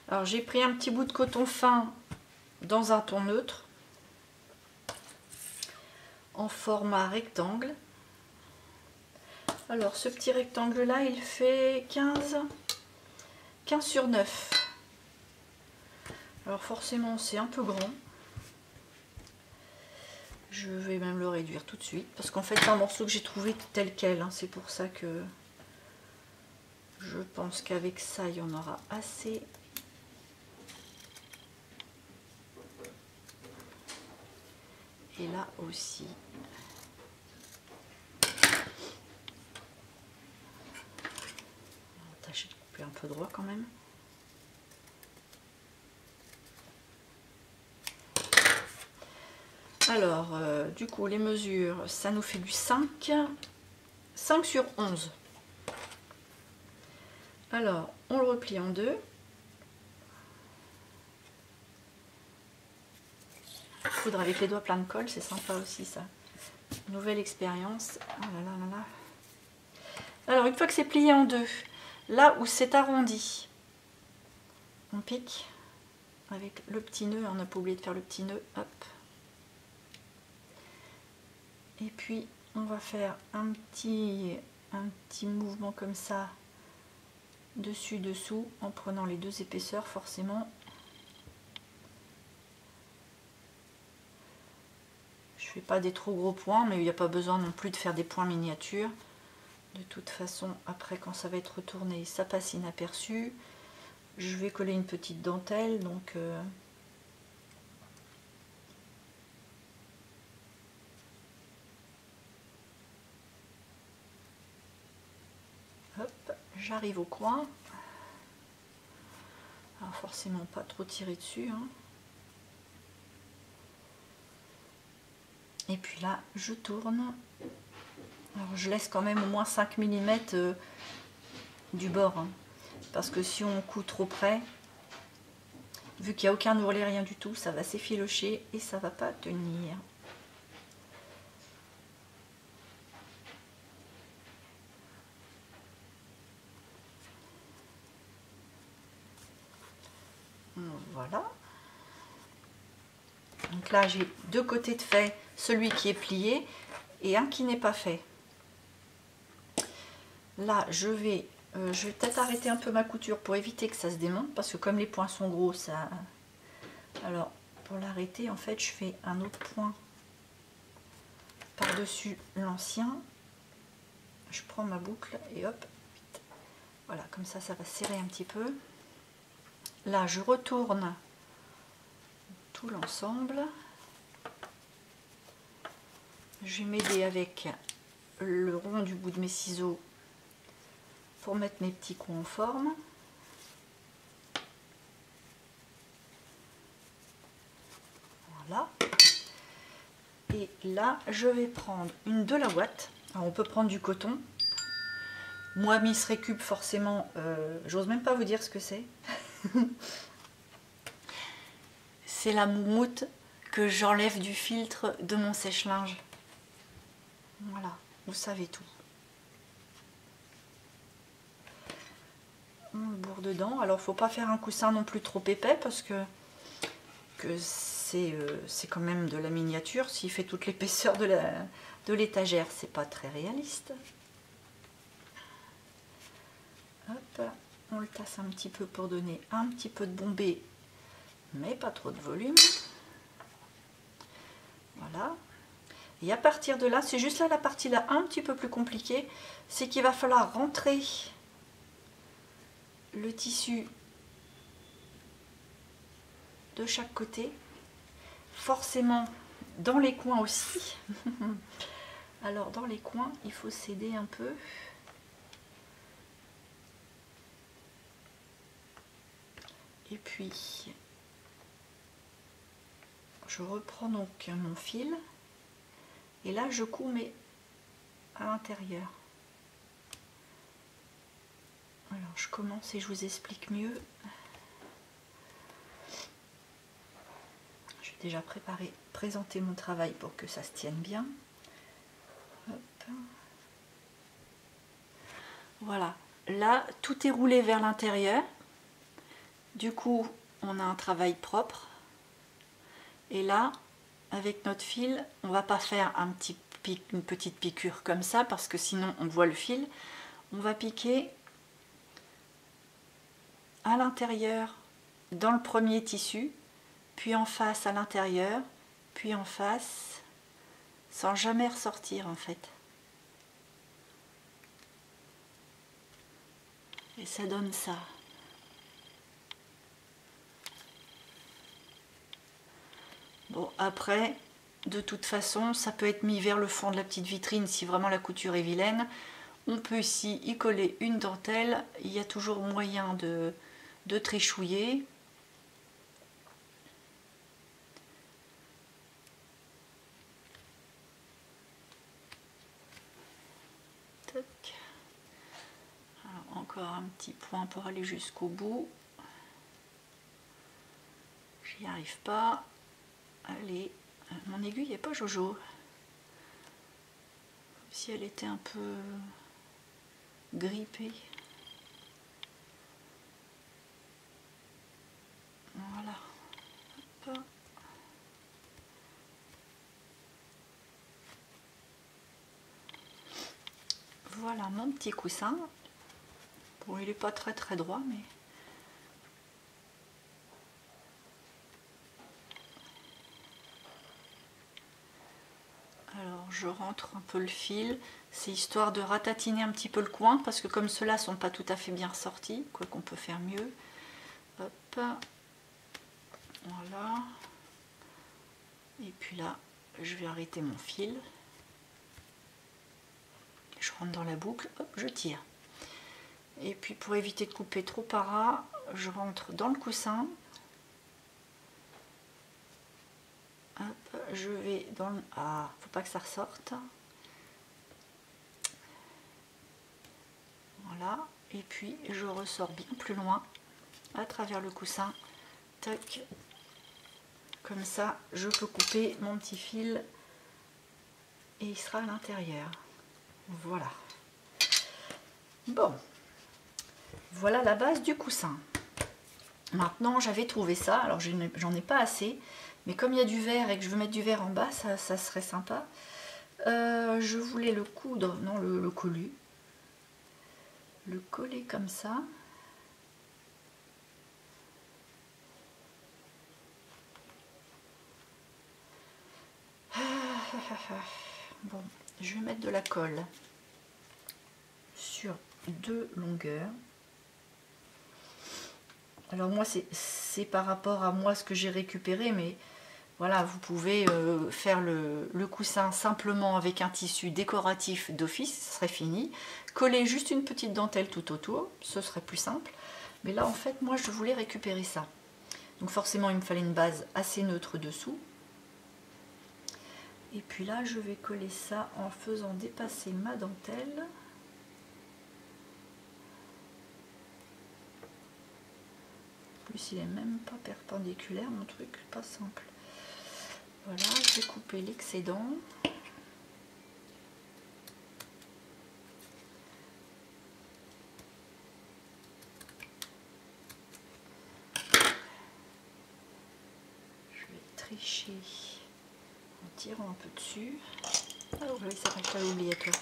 Alors j'ai pris un petit bout de coton fin dans un ton neutre en format rectangle. Alors ce petit rectangle là il fait 15 sur 9. Alors forcément c'est un peu grand. Je vais même le réduire tout de suite parce qu'en fait c'est un morceau que j'ai trouvé tel quel, hein. C'est pour ça que je pense qu'avec ça il y en aura assez. Et là aussi. On va tâcher de couper un peu droit quand même. Alors, du coup, les mesures, ça nous fait du 5 sur 11. Alors, on le replie en deux. Coudre avec les doigts pleins de colle, c'est sympa aussi ça. Nouvelle expérience. Oh là là là là. Alors une fois que c'est plié en deux, là où c'est arrondi, on pique avec le petit nœud, on n'a pas oublié de faire le petit nœud, hop. Et puis on va faire un petit mouvement comme ça, dessus dessous, en prenant les deux épaisseurs forcément. Je fais pas des trop gros points, mais il n'y a pas besoin non plus de faire des points miniatures. De toute façon, après quand ça va être retourné, ça passe inaperçu. Je vais coller une petite dentelle, donc hop, j'arrive au coin. Alors forcément pas trop tirer dessus, hein. Et puis là, je tourne. Alors je laisse quand même au moins 5 mm du bord, hein, parce que si on coud trop près, vu qu'il n'y a aucun ourlet, rien du tout, ça va s'effilocher et ça va pas tenir. Voilà. Donc là, j'ai deux côtés de fait, celui qui est plié et un qui n'est pas fait. Là, je vais peut-être arrêter un peu ma couture pour éviter que ça se démonte, parce que comme les points sont gros, ça... Alors, pour l'arrêter, en fait, je fais un autre point par-dessus l'ancien. Je prends ma boucle et hop, vite. Voilà, comme ça, ça va serrer un petit peu. Là, je retourne tout l'ensemble. Je vais m'aider avec le rond du bout de mes ciseaux pour mettre mes petits coins en forme. Voilà. Et là, je vais prendre une de la ouate. Alors, on peut prendre du coton. Moi, Miss Récup, forcément, j'ose même pas vous dire ce que c'est. C'est la moumoute que j'enlève du filtre de mon sèche-linge. Voilà, vous savez tout. On le bourre dedans. Alors, faut pas faire un coussin non plus trop épais parce que c'est quand même de la miniature. S'il fait toute l'épaisseur de l'étagère, c'est pas très réaliste. Hop, on le tasse un petit peu pour donner un petit peu de bombée, mais pas trop de volume. Voilà. Et à partir de là, c'est juste là la partie là un petit peu plus compliquée, c'est qu'il va falloir rentrer le tissu de chaque côté, forcément dans les coins aussi. Alors dans les coins, il faut s'aider un peu. Et puis, je reprends donc mon fil. Et là, je couds, mais à l'intérieur. Alors, je commence et je vous explique mieux. Je vais déjà présenter mon travail pour que ça se tienne bien. Hop. Voilà. Là, tout est roulé vers l'intérieur. Du coup, on a un travail propre. Et là, avec notre fil, on va pas faire une petite piqûre comme ça, parce que sinon on voit le fil. On va piquer à l'intérieur dans le premier tissu, puis en face à l'intérieur, puis en face, sans jamais ressortir en fait. Et ça donne ça. Bon, après, de toute façon, ça peut être mis vers le fond de la petite vitrine si vraiment la couture est vilaine. On peut ici y coller une dentelle. Il y a toujours moyen de trichouiller. Tac. Alors, encore un petit point pour aller jusqu'au bout. J'y arrive pas. Allez, mon aiguille n'est pas Jojo. Si elle était un peu grippée. Voilà. Hop. Voilà mon petit coussin. Bon, il n'est pas très droit, mais... Alors, je rentre un peu le fil. C'est histoire de ratatiner un petit peu le coin, parce que comme ceux-là sont pas tout à fait bien ressortis, quoi qu'on peut faire mieux. Hop. Voilà. Et puis là, je vais arrêter mon fil. Je rentre dans la boucle, hop, je tire. Et puis pour éviter de couper trop à ras, je rentre dans le coussin. Hop, je vais dans le... Ah, faut pas que ça ressorte. Voilà. Et puis je ressors bien plus loin à travers le coussin. Tac. Comme ça, je peux couper mon petit fil et il sera à l'intérieur. Voilà. Bon. Voilà la base du coussin. Maintenant, j'avais trouvé ça. Alors, j'en ai pas assez. Mais comme il y a du verre et que je veux mettre du verre en bas, ça serait sympa. Je voulais le coudre, non, le coller. Le coller comme ça. Bon, je vais mettre de la colle sur 2 longueurs. Alors moi c'est par rapport à moi ce que j'ai récupéré, mais voilà, vous pouvez faire le coussin simplement avec un tissu décoratif d'office, ce serait fini. Coller juste une petite dentelle tout autour, ce serait plus simple. Mais là en fait moi je voulais récupérer ça. Donc forcément il me fallait une base assez neutre dessous. Et puis là je vais coller ça en faisant dépasser ma dentelle. Plus il est même pas perpendiculaire mon truc, pas simple. Voilà, je vais couper l'excédent. Je vais tricher en tirant un peu dessus. Ah oui, ça va pas oublier toi.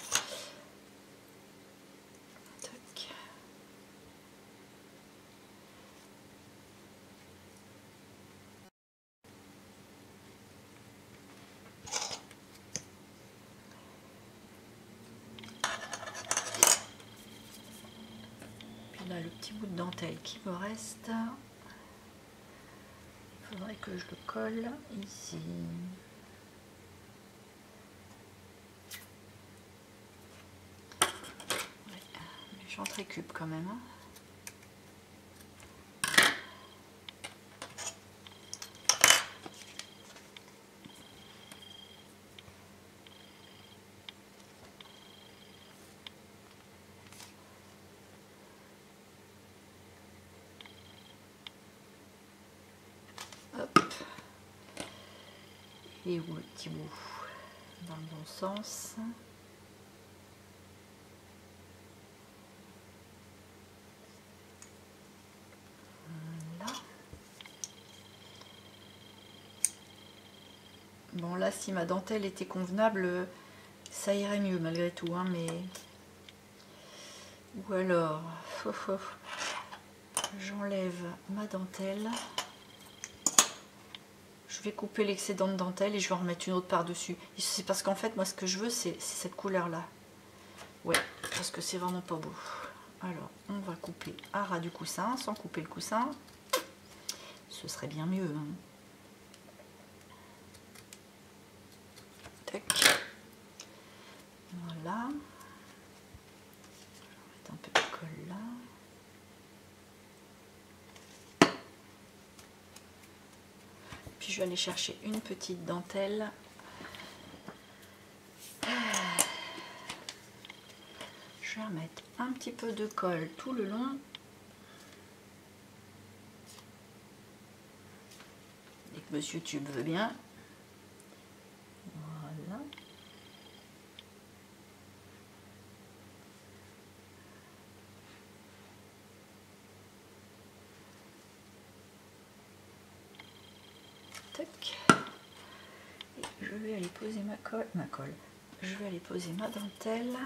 Tac. Puis là, le petit bout de dentelle qui me reste, il faudrait que je le colle ici. J'en récup quand même. Hop. Et où le petit bout? Dans le bon sens. Bon là si ma dentelle était convenable, ça irait mieux malgré tout, hein, mais... Ou alors, j'enlève ma dentelle. Je vais couper l'excédent de dentelle et je vais en remettre une autre par-dessus. C'est parce qu'en fait, moi ce que je veux, c'est cette couleur-là. Ouais, parce que c'est vraiment pas beau. Alors, on va couper à ras du coussin, sans couper le coussin. Ce serait bien mieux, hein. Tac. Voilà. Je vais mettre un peu de colle là. Puis je vais aller chercher une petite dentelle. Je vais remettre un petit peu de colle tout le long. Et que Monsieur Tube veut bien. Voilà. Tac. Et je vais aller poser ma colle. Je vais aller poser ma dentelle.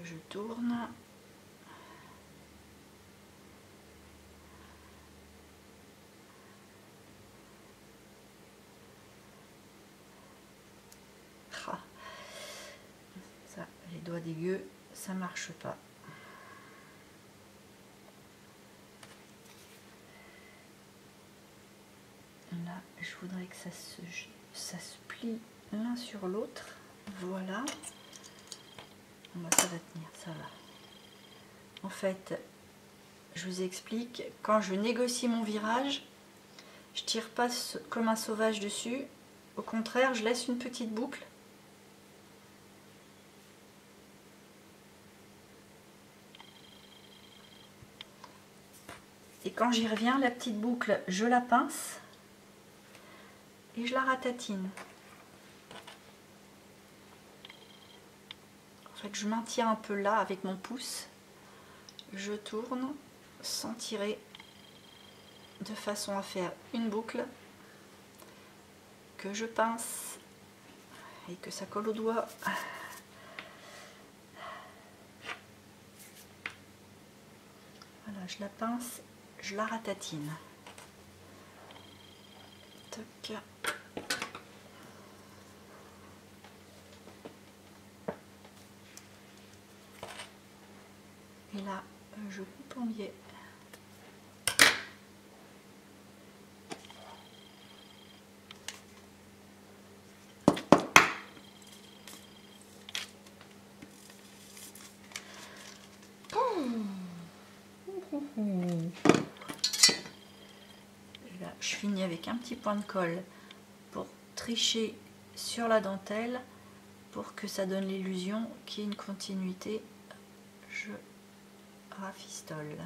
Je tourne. Ah. Ça, les doigts dégueux, ça marche pas. Là, je voudrais que ça se plie l'un sur l'autre. Voilà. Bon, ça va tenir, ça va. En fait, je vous explique, quand je négocie mon virage, je tire pas comme un sauvage dessus. Au contraire, je laisse une petite boucle. Et quand j'y reviens, la petite boucle, je la pince et je la ratatine. En fait, je maintiens un peu là avec mon pouce. Je tourne sans tirer, de façon à faire une boucle que je pince et que ça colle au doigt. Voilà, je la pince, je la ratatine. Toc. Et là, je coupe en biais. Et là, je finis avec un petit point de colle pour tricher sur la dentelle pour que ça donne l'illusion qu'il y ait une continuité. Je rafistole.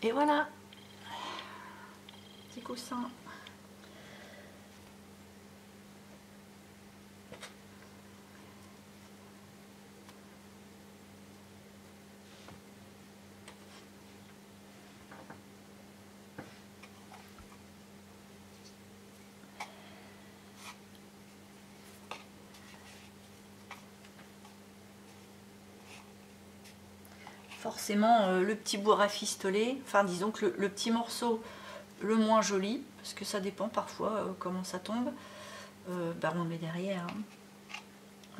Et voilà, petit coussin. Forcément, le petit bout rafistolé, enfin disons que le petit morceau le moins joli, parce que ça dépend parfois comment ça tombe, bah on le met derrière.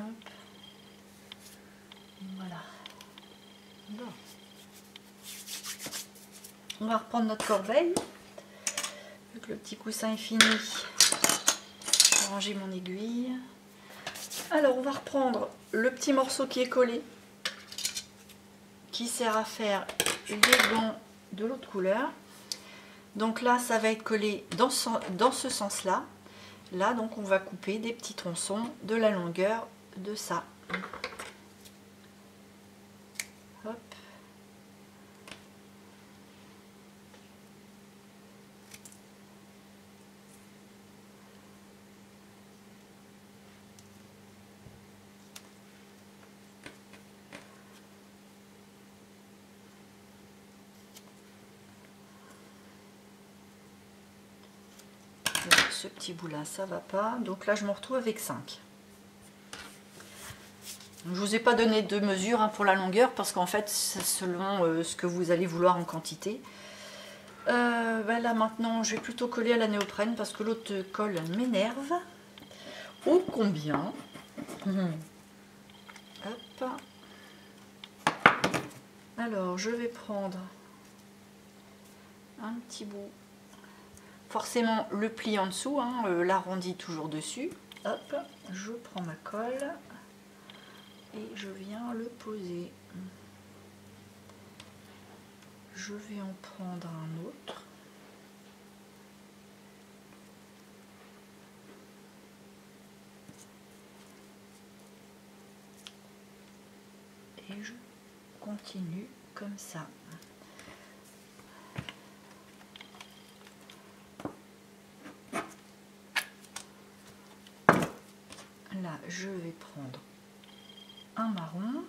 Hein. Hop. Voilà. Bon. On va reprendre notre corbeille. Vu que le petit coussin est fini, je vais ranger mon aiguille. Alors on va reprendre le petit morceau qui est collé, qui sert à faire les gants de l'autre couleur. Donc là, ça va être collé dans ce sens-là. Là, donc, on va couper des petits tronçons de la longueur de ça. Hop. Ce petit bout là, ça va pas. Donc là, je me retrouve avec 5. Je vous ai pas donné de mesure pour la longueur parce qu'en fait, c'est selon ce que vous allez vouloir en quantité. Ben là maintenant, je vais plutôt coller à la néoprène parce que l'autre colle m'énerve. Oh combien. Hop. Alors, je vais prendre un petit bout. Forcément le pli en dessous, hein, l'arrondi toujours dessus. Hop, je prends ma colle et je viens le poser. Je vais en prendre un autre. Et je continue comme ça. Là, je vais prendre un marron.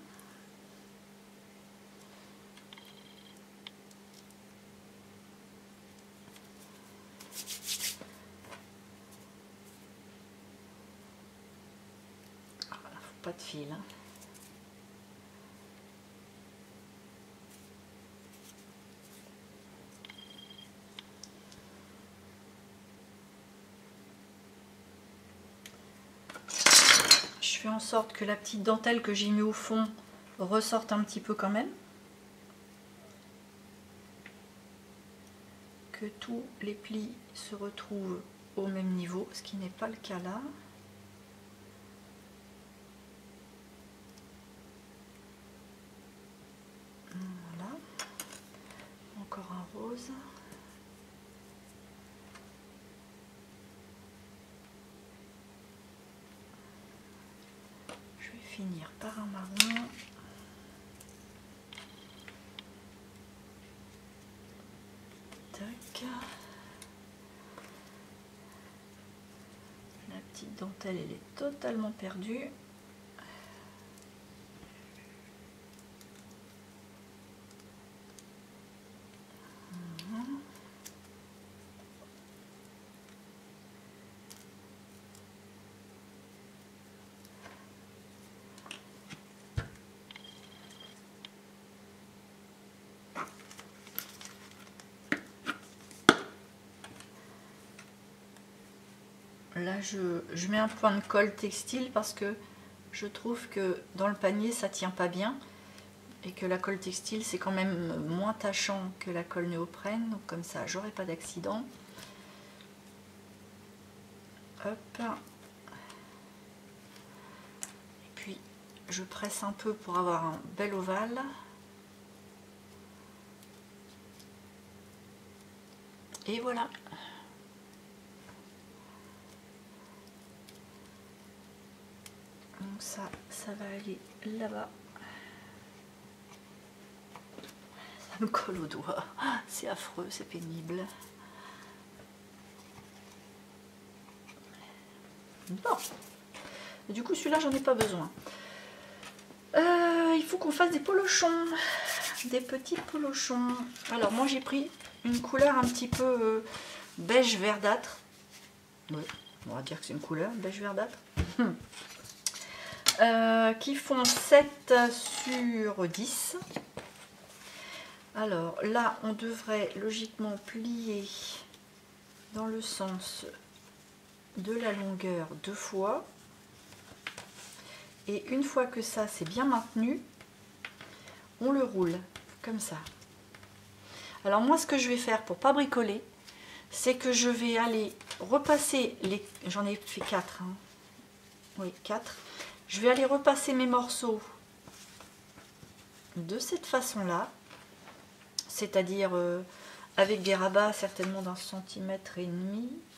Voilà, faut pas de fil, hein. Je fais en sorte que la petite dentelle que j'ai mis au fond ressorte un petit peu quand même. Que tous les plis se retrouvent au même niveau, ce qui n'est pas le cas là. Voilà. Encore un rose. Je vais finir par un marron. Tac. La petite dentelle, elle est totalement perdue. Là, je mets un point de colle textile parce que je trouve que dans le panier, ça tient pas bien. Et que la colle textile, c'est quand même moins tâchant que la colle néoprène. Donc comme ça, j'aurai pas d'accident. Hop. Et puis, je presse un peu pour avoir un bel ovale. Et voilà. Donc ça va aller là-bas. Ça me colle au doigt. C'est affreux, c'est pénible. Bon. Et du coup, celui-là, j'en ai pas besoin. Il faut qu'on fasse des polochons. Des petits polochons. Alors, moi, j'ai pris une couleur un petit peu beige verdâtre. Oui, on va dire que c'est une couleur beige verdâtre. Qui font 7 sur 10. Alors là, on devrait logiquement plier dans le sens de la longueur 2 fois. Et une fois que ça c'est bien maintenu, on le roule comme ça. Alors moi, ce que je vais faire pour pas bricoler, c'est que je vais aller repasser les... J'en ai fait 4. Hein. Oui, 4. Je vais aller repasser mes morceaux de cette façon-là, c'est-à-dire avec des rabats certainement d'1,5 cm.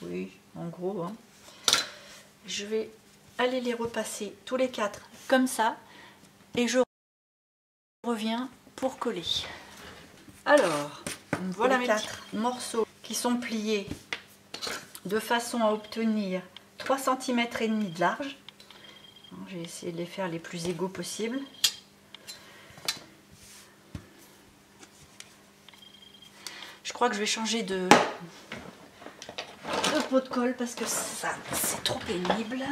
Oui, en gros. Hein. Je vais aller les repasser tous les 4 comme ça et je reviens pour coller. Alors, voilà mes 4 morceaux qui sont pliés de façon à obtenir 3,5 cm de large. J'ai essayé de les faire les plus égaux possible. Je crois que je vais changer de pot de colle parce que ça c'est trop pénible.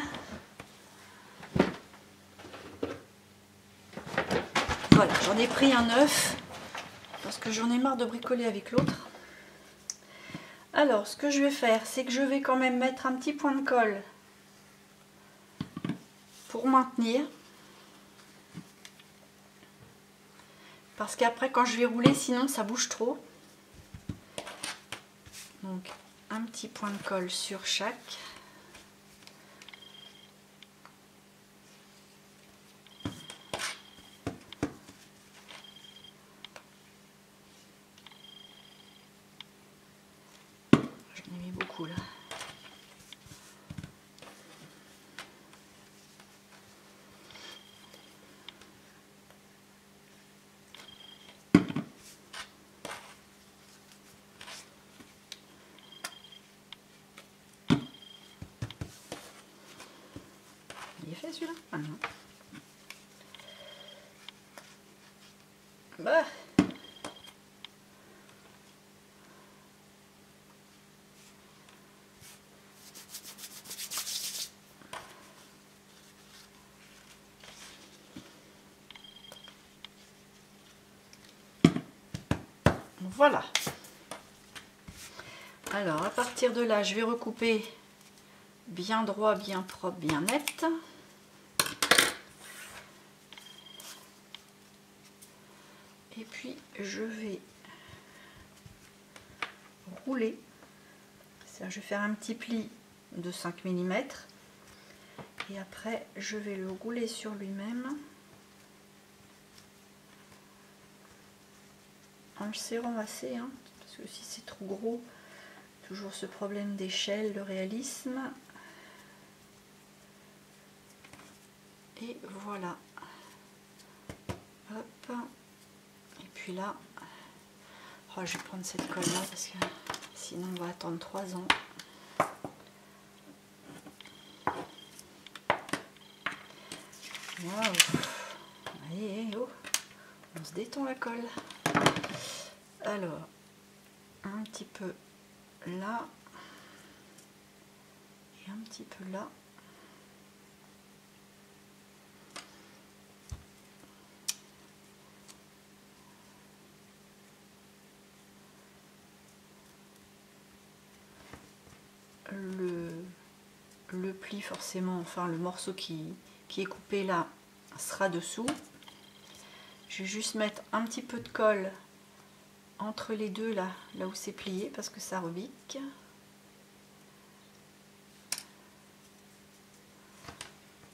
Voilà, j'en ai pris un 9 parce que j'en ai marre de bricoler avec l'autre. Alors, ce que je vais faire, c'est que je vais quand même mettre un petit point de colle pour maintenir. Parce qu'après, quand je vais rouler, sinon ça bouge trop. Donc, un petit point de colle sur chaque. J'en ai mis beaucoup là. passé celui-là? Ah non. Bah. Voilà. Alors à partir de là, je vais recouper bien droit, bien propre, bien net. Et puis je vais rouler. Je vais faire un petit pli de 5 mm. Et après, je vais le rouler sur lui-même. En le serrant assez, hein, parce que si c'est trop gros, toujours ce problème d'échelle, de réalisme. Et voilà. Hop. Et puis là, oh, je vais prendre cette colle là parce que sinon on va attendre 3 ans. Waouh. Allez, oh. On se détend la colle. Alors, un petit peu là et un petit peu là. Le pli forcément, enfin le morceau qui est coupé là sera dessous. Je vais juste mettre un petit peu de colle entre les deux là où c'est plié parce que ça rebique.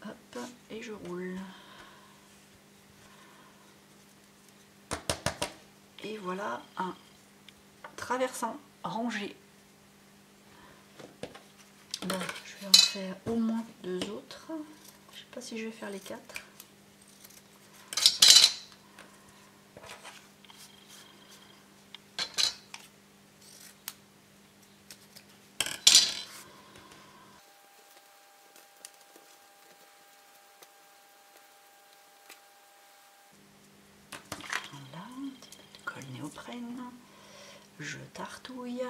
Hop, et je roule. Et voilà un traversant rangé. Bon, je vais en faire au moins 2 autres. Je sais pas si je vais faire les 4. Voilà, un petit peu de colle néoprène. Je tartouille.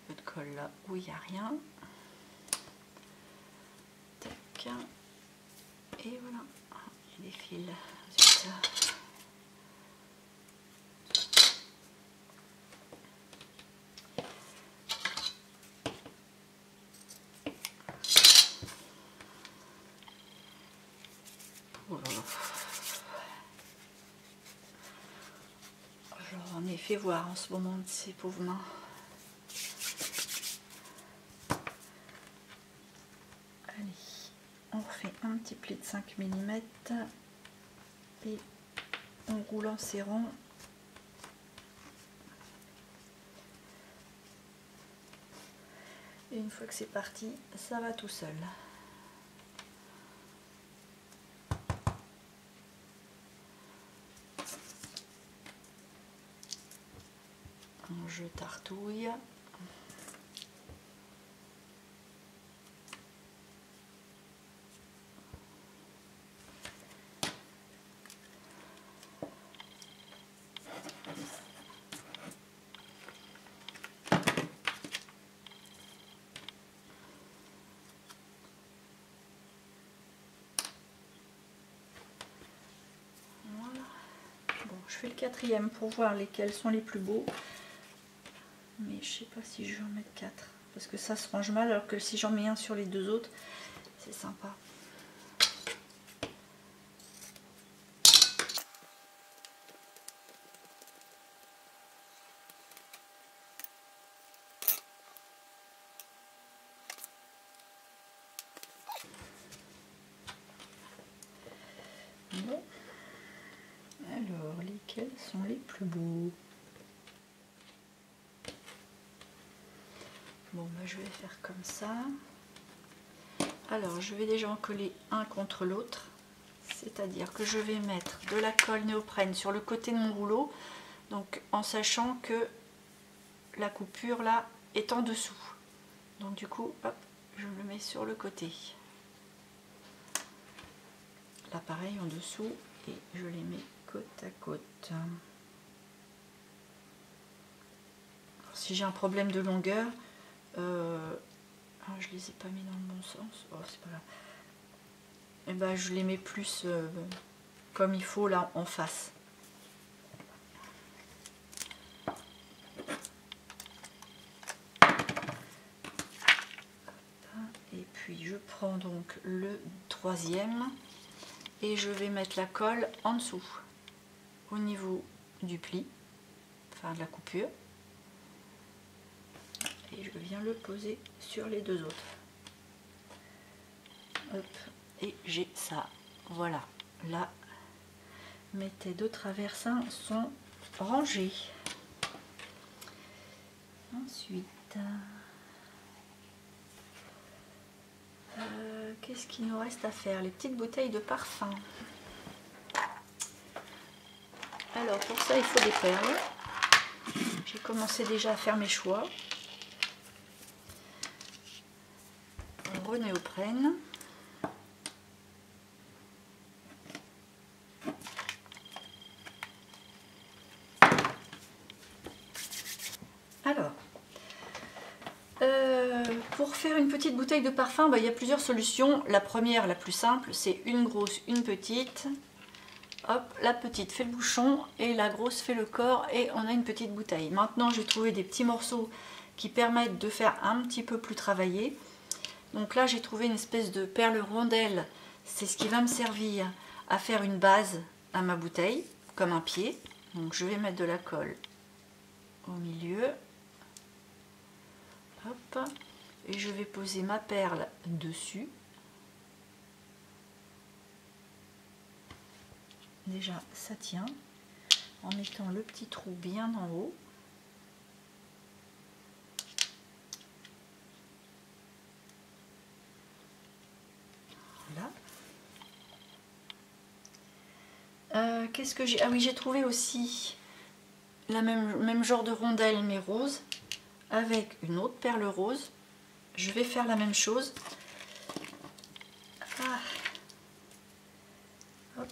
De colle là où il n'y a rien. Tac. Et voilà. Il y a des fils. J'en ai fait voir en ce moment de ces pauvres mains. On fait un petit pli de 5 mm et on roule en serrant. Et une fois que c'est parti, ça va tout seul. Je tartouille. Je fais le 4e pour voir lesquels sont les plus beaux. Mais je sais pas si je vais en mettre 4. Parce que ça se range mal, alors que si j'en mets un sur les 2 autres, c'est sympa. Bon. Alors, lesquels sont les plus beaux? Bon, bah, je vais faire comme ça. Alors, je vais déjà en coller un contre l'autre. C'est-à-dire que je vais mettre de la colle néoprène sur le côté de mon rouleau Donc en sachant que la coupure là est en dessous. Donc du coup, hop, je le mets sur le côté. Là pareil en dessous et je les mets côte à côte. Alors, si j'ai un problème de longueur, je les ai pas mis dans le bon sens. Oh, c'est pas grave. Et ben je les mets plus comme il faut là en face. Et puis je prends donc le troisième et je vais mettre la colle en dessous, au niveau du pli, enfin de la coupure. Et je viens le poser sur les deux autres. Hop, et j'ai ça. Voilà, là, mes tés de traversin sont rangés. Ensuite, qu'est-ce qu'il nous reste à faire? Les petites bouteilles de parfum. Alors, pour ça, il faut des perles. J'ai commencé déjà à faire mes choix. En renéoprène. Alors, pour faire une petite bouteille de parfum, il y a plusieurs solutions. La première, la plus simple, c'est une grosse, une petite. Hop, la petite fait le bouchon et la grosse fait le corps et on a une petite bouteille. Maintenant, j'ai trouvé des petits morceaux qui permettent de faire un petit peu plus travaillé. Donc là, j'ai trouvé une espèce de perle rondelle. C'est ce qui va me servir à faire une base à ma bouteille, comme un pied. Donc je vais mettre de la colle au milieu. Hop, et je vais poser ma perle dessus. Déjà, ça tient en mettant le petit trou bien en haut. Voilà. Qu'est-ce que j'ai? Ah oui, j'ai trouvé aussi la même genre de rondelle mais rose avec une autre perle rose. Je vais faire la même chose. Ah. Hop.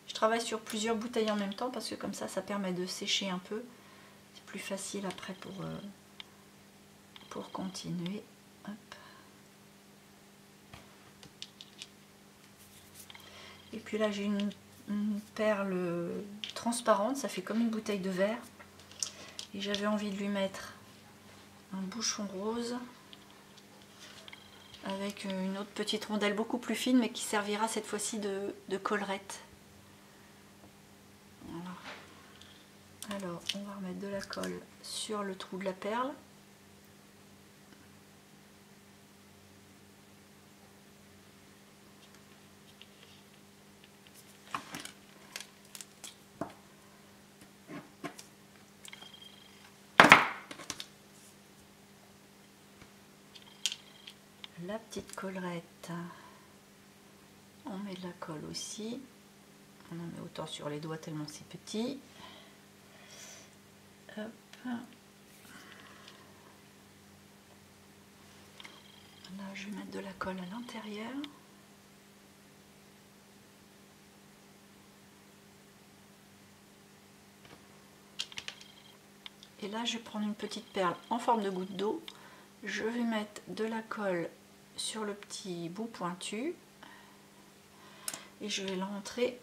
Je travaille sur plusieurs bouteilles en même temps parce que comme ça permet de sécher un peu. C'est plus facile après pour continuer. Hop. Et puis là j'ai une perle transparente, ça fait comme une bouteille de verre. Et j'avais envie de lui mettre un bouchon rose avec une autre petite rondelle beaucoup plus fine mais qui servira cette fois-ci de collerette. Voilà. Alors on va remettre de la colle sur le trou de la perle. La petite collerette, on met de la colle aussi, on en met autant sur les doigts tellement c'est petit. Hop. Là je vais mettre de la colle à l'intérieur. Et là je vais prendre une petite perle en forme de goutte d'eau, je vais mettre de la colle sur le petit bout pointu et je vais l'entrer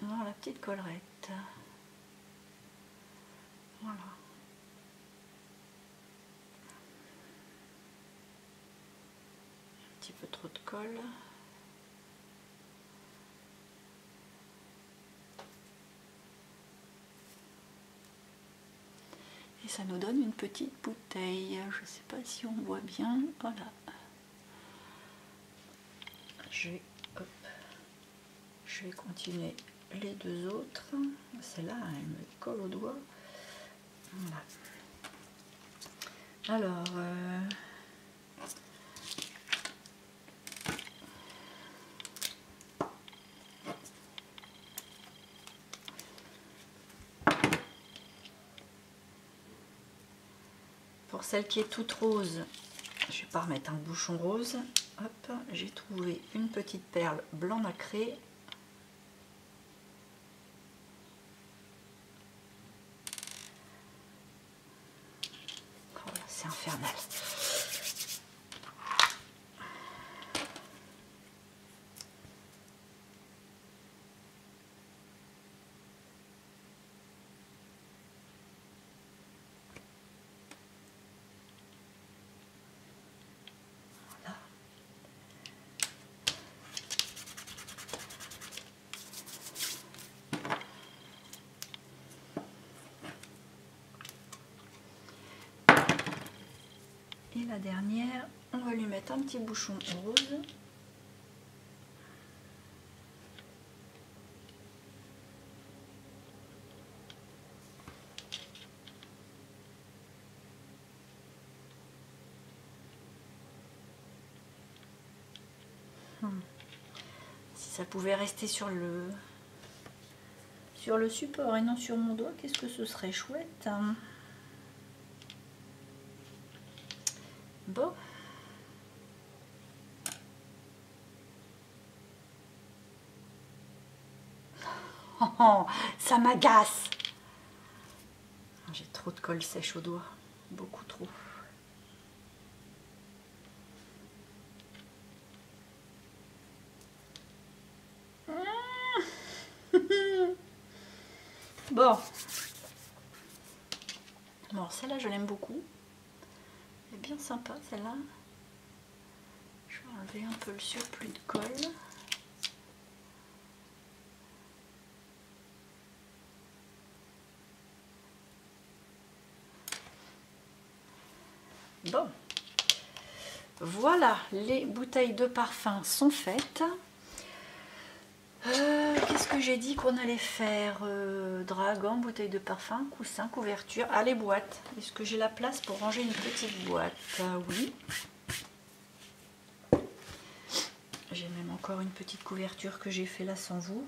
dans la petite collerette. Voilà. Un petit peu trop de colle. Et ça nous donne une petite bouteille. Je ne sais pas si on voit bien. Voilà. Je vais continuer les deux autres. Celle-là, elle me colle au doigt. Voilà. Alors, pour celle qui est toute rose, je vais pas remettre un bouchon rose. Hop, j'ai trouvé une petite perle blanc nacré. Oh là, c'est infernal. Et la dernière, on va lui mettre un petit bouchon rose. Si ça pouvait rester sur le support et non sur mon doigt, qu'est-ce que ce serait chouette, hein. Bon. Oh, ça m'agace. J'ai trop de colle sèche au doigt, beaucoup trop. Bon. Bon, celle-là, je l'aime beaucoup. Elle est bien sympa, celle-là. Je vais enlever un peu le surplus de colle. Bon. Voilà, les bouteilles de parfum sont faites. Qu'est-ce que j'ai dit qu'on allait faire? Dragon, bouteille de parfum, coussin, couverture. Ah, les boîtes. Est-ce que j'ai la place pour ranger une petite boîte? Oui. J'ai même encore une petite couverture que j'ai fait là sans vous.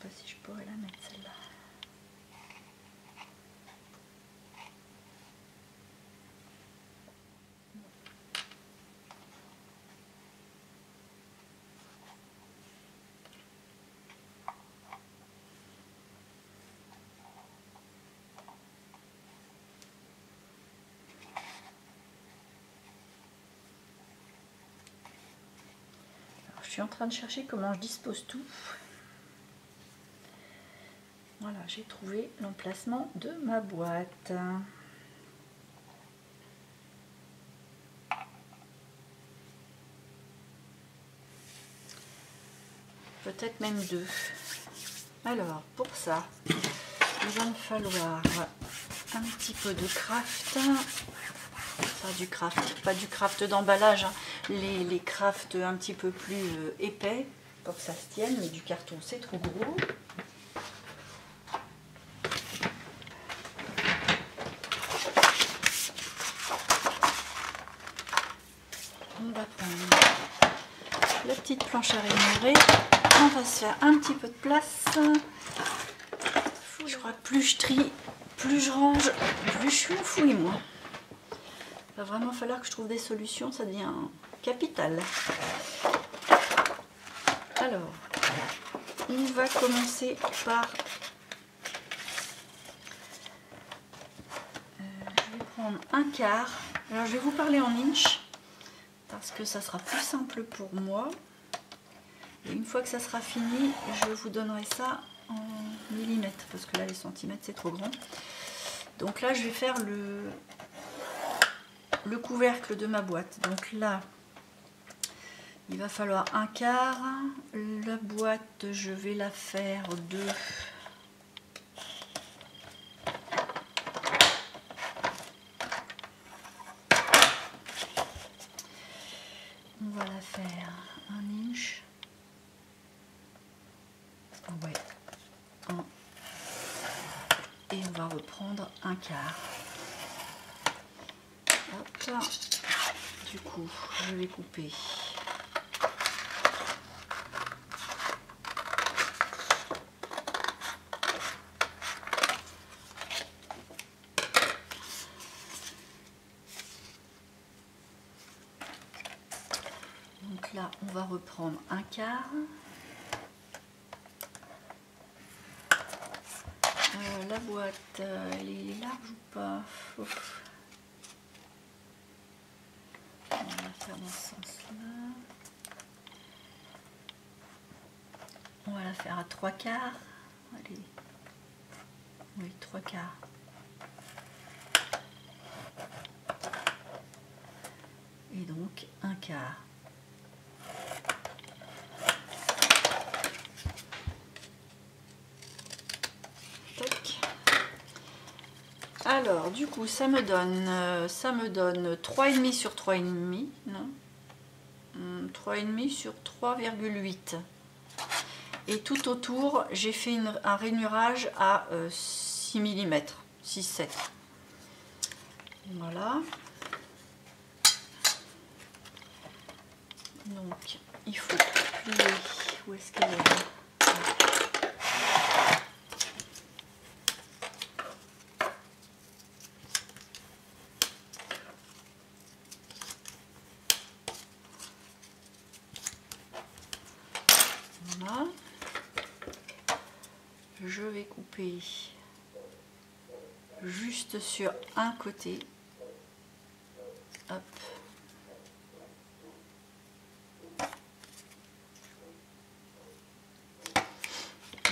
Je ne sais pas si je pourrais la mettre celle-là. Je suis en train de chercher comment je dispose tout. Voilà, j'ai trouvé l'emplacement de ma boîte. Peut-être même deux. Alors, pour ça, il va me falloir un petit peu de craft. Pas du craft d'emballage, hein. Les crafts un petit peu plus épais pour que ça se tienne, mais du carton c'est trop gros. On va prendre la petite planche à rémunérer. On va se faire un petit peu de place. Je crois que plus je trie, plus je range, plus je suis enfouie moi. Il va vraiment falloir que je trouve des solutions, ça devient capital. Alors, on va commencer par... je vais prendre un quart. Alors, je vais vous parler en inch, parce que ça sera plus simple pour moi. Et une fois que ça sera fini, je vous donnerai ça en millimètres, parce que là, les centimètres, c'est trop grand. Donc là, je vais faire le couvercle de ma boîte. Donc là, il va falloir un quart. La boîte, je vais la faire de... On va la faire un inch. Ouais. Et on va reprendre un quart. Hop. Du coup, je vais couper. là, on va reprendre un quart. La boîte, elle est large ou pas? Ouf. On va faire dans ce sens-là. On va la faire à 3/4. Allez. Oui, 3/4. Et donc un quart. Tac. Alors du coup ça me donne 3,5 sur 3,5, non, 3,5 sur 3,8. Et tout autour j'ai fait un rainurage à 6 mm, 6-7. Voilà. Donc il faut plier. Où est-ce qu'elle est? Voilà. Je vais couper juste sur un côté. Hop.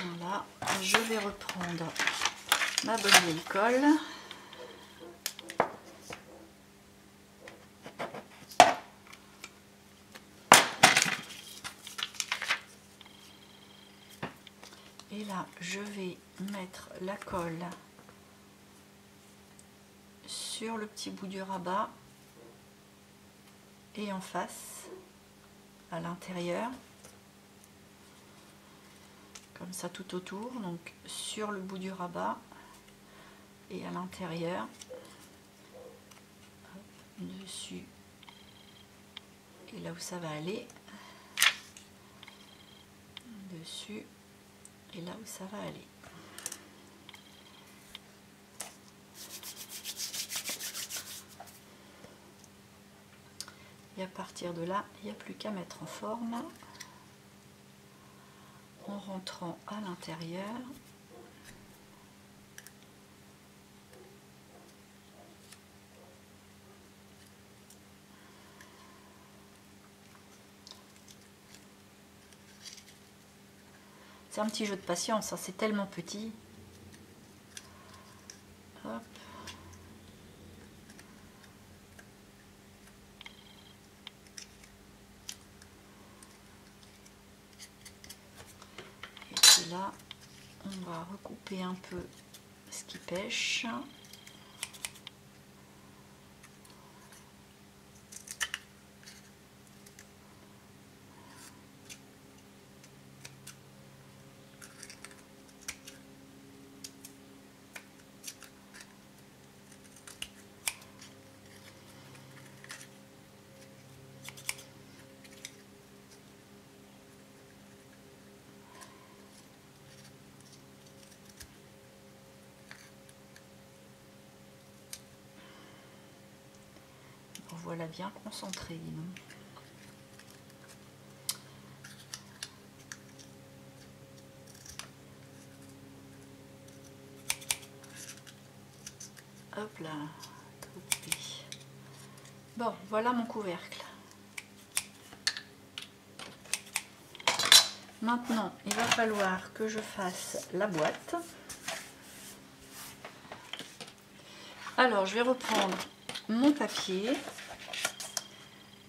Voilà, je vais reprendre ma bonne vieille colle. Et là, je vais mettre la colle sur le petit bout du rabat et en face, à l'intérieur. Comme ça tout autour, donc sur le bout du rabat et à l'intérieur, dessus et là où ça va aller, dessus et là où ça va aller. Et à partir de là, il n'y a plus qu'à mettre en forme. En rentrant à l'intérieur. C'est un petit jeu de patience, hein, c'est tellement petit. Hop. Là, on va recouper un peu ce qui pêche. Voilà, bien concentré, dis donc. Hop là. Bon, voilà mon couvercle. Maintenant, il va falloir que je fasse la boîte. Alors, je vais reprendre mon papier.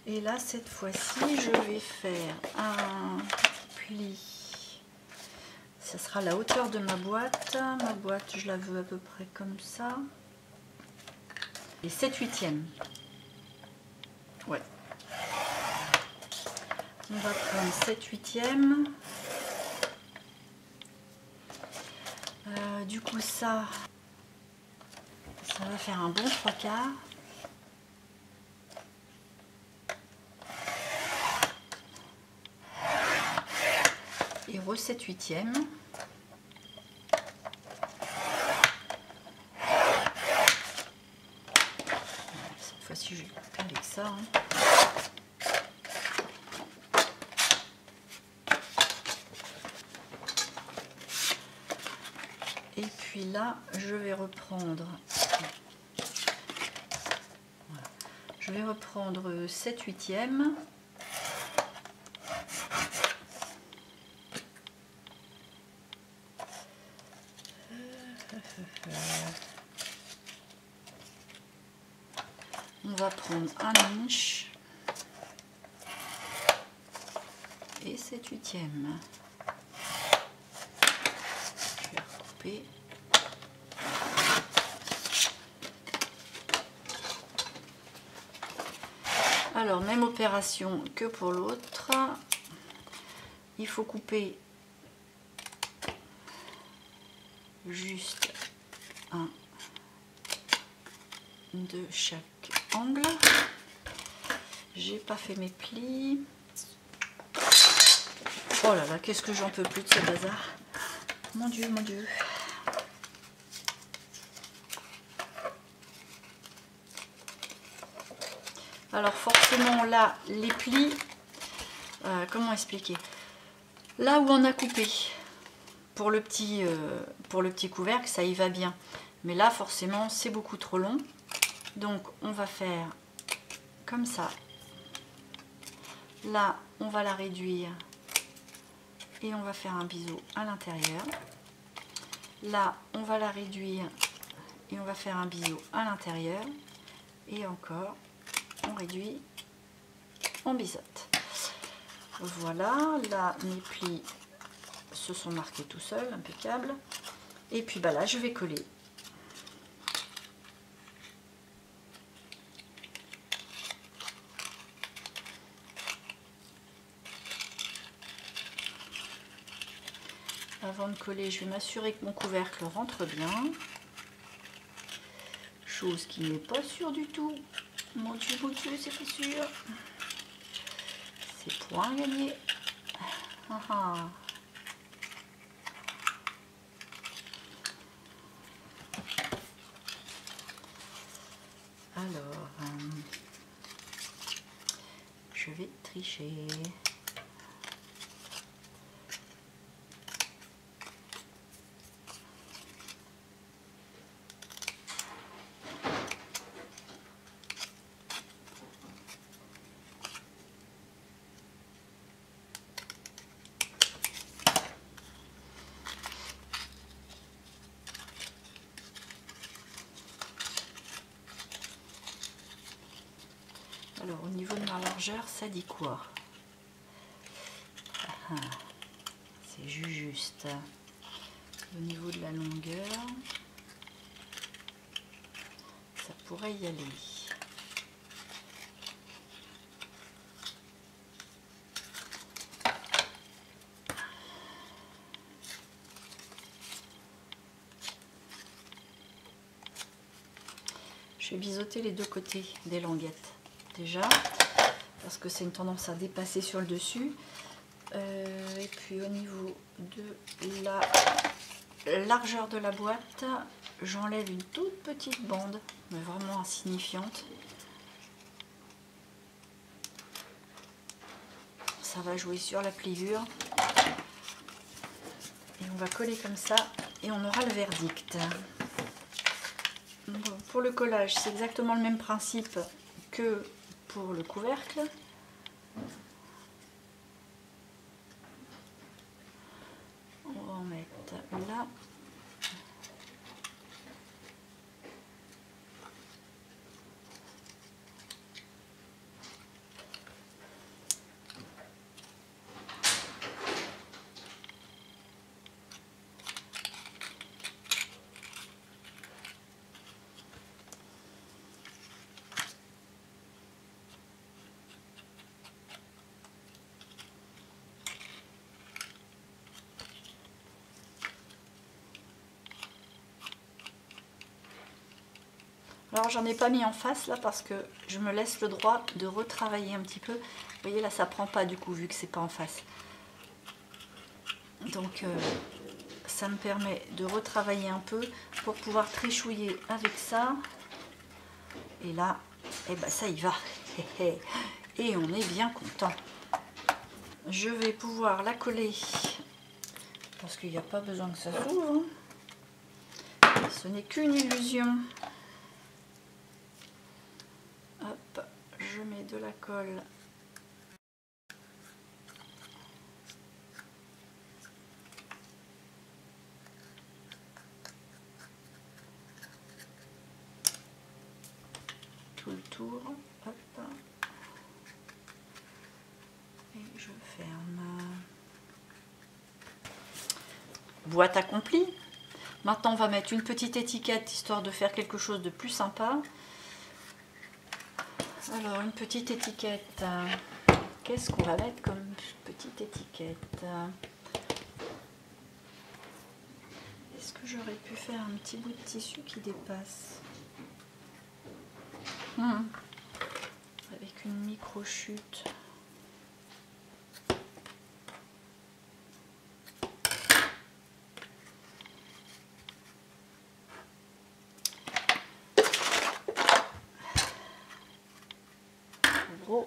Et là, cette fois-ci, je vais faire un pli. Ça sera la hauteur de ma boîte. Ma boîte, je la veux à peu près comme ça. Et 7/8. Ouais. On va prendre 7/8. Du coup, ça va faire un bon 3/4. Et re 7/8. Cette fois-ci, je vais couper avec ça. Hein. Et puis là, je vais reprendre, voilà. Je vais reprendre 7/8. On va prendre 1 inch et 7/8. Je vais recouper. Alors, même opération que pour l'autre. Il faut couper juste un de chaque angle. J'ai pas fait mes plis. Oh là là, qu'est-ce que j'en peux plus de ce bazar. Mon Dieu, mon Dieu. Alors forcément là, les plis, comment expliquer? Là où on a coupé pour le petit couvercle, ça y va bien. Mais là, forcément, c'est beaucoup trop long. Donc, on va faire comme ça. Là, on va la réduire et on va faire un biseau à l'intérieur. Là, on va la réduire et on va faire un biseau à l'intérieur. Et encore, on réduit, on biseaute. Voilà, là, mes plis se sont marqués tout seuls, impeccable. Et puis, bah là, je vais coller. Avant de coller, je vais m'assurer que mon couvercle rentre bien. Chose qui n'est pas sûre du tout. Mon Dieu, c'est pas sûr. C'est point gagné. Ah ah. Alors, je vais tricher. Alors, au niveau de ma largeur, ça dit quoi? C'est juste. Au niveau de la longueur, ça pourrait y aller. Je vais biseauter les deux côtés des languettes. Déjà, parce que c'est une tendance à dépasser sur le dessus. Et puis au niveau de la largeur de la boîte, j'enlève une toute petite bande, mais vraiment insignifiante. Ça va jouer sur la pliure. Et on va coller comme ça et on aura le verdict. Bon, pour le collage, c'est exactement le même principe que pour le couvercle. On va en mettre là. Alors j'en ai pas mis en face là parce que je me laisse le droit de retravailler un petit peu. Vous voyez là ça prend pas du coup vu que c'est pas en face. Donc ça me permet de retravailler un peu pour pouvoir trichouiller avec ça. Et là, eh ben ça y va. Et on est bien content. Je vais pouvoir la coller parce qu'il n'y a pas besoin que ça s'ouvre. ce n'est qu'une illusion. Hop, je mets de la colle. Tout le tour. Hop. Et je ferme. Boîte accomplie. Maintenant, on va mettre une petite étiquette histoire de faire quelque chose de plus sympa. Alors, une petite étiquette. Qu'est-ce qu'on va mettre comme petite étiquette? Est-ce que j'aurais pu faire un petit bout de tissu qui dépasse? Avec une micro-chute. Gros.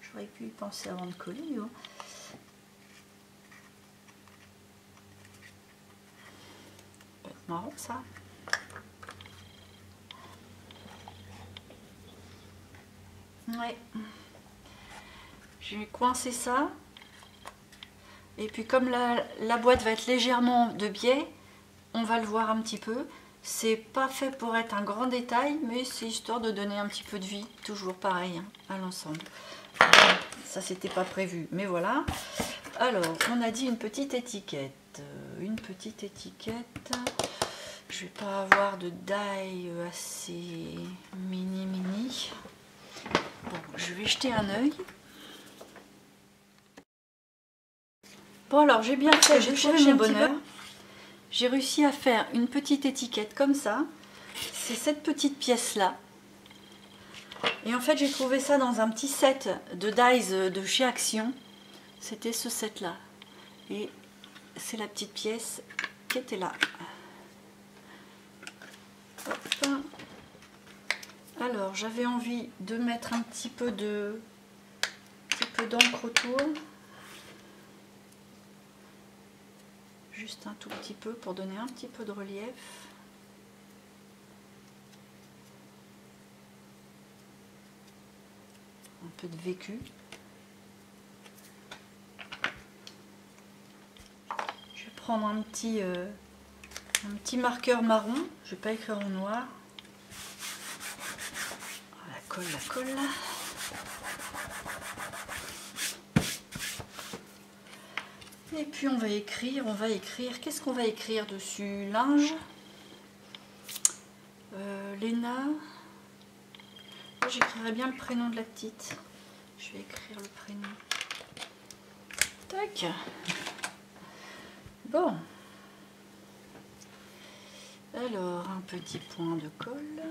J'aurais pu y penser avant de coller. Hein. Ça peut être marrant ça. Ouais. J'ai coincé ça. Et puis comme la boîte va être légèrement de biais, on va le voir un petit peu. C'est pas fait pour être un grand détail, mais c'est histoire de donner un petit peu de vie, toujours pareil, hein, à l'ensemble. Bon, ça c'était pas prévu, mais voilà. Alors, on a dit une petite étiquette. Une petite étiquette. Je vais pas avoir de die assez mini. Bon, je vais jeter un œil. Bon alors, j'ai bien fait, j'ai trouvé mon bonheur. J'ai réussi à faire une petite étiquette comme ça. C'est cette petite pièce là. Et en fait j'ai trouvé ça dans un petit set de dies de chez Action. C'était ce set là. Et c'est la petite pièce qui était là. Hop. Alors j'avais envie de mettre un petit peu d'encre autour. Juste un tout petit peu pour donner un petit peu de relief. Un peu de vécu. Je vais prendre un petit marqueur marron. Je vais pas écrire en noir. La colle. Et puis on va écrire. Qu'est-ce qu'on va écrire dessus? Linge. Léna. J'écrirai bien le prénom de la petite. Je vais écrire le prénom. Tac. Bon. Alors, un petit point de colle.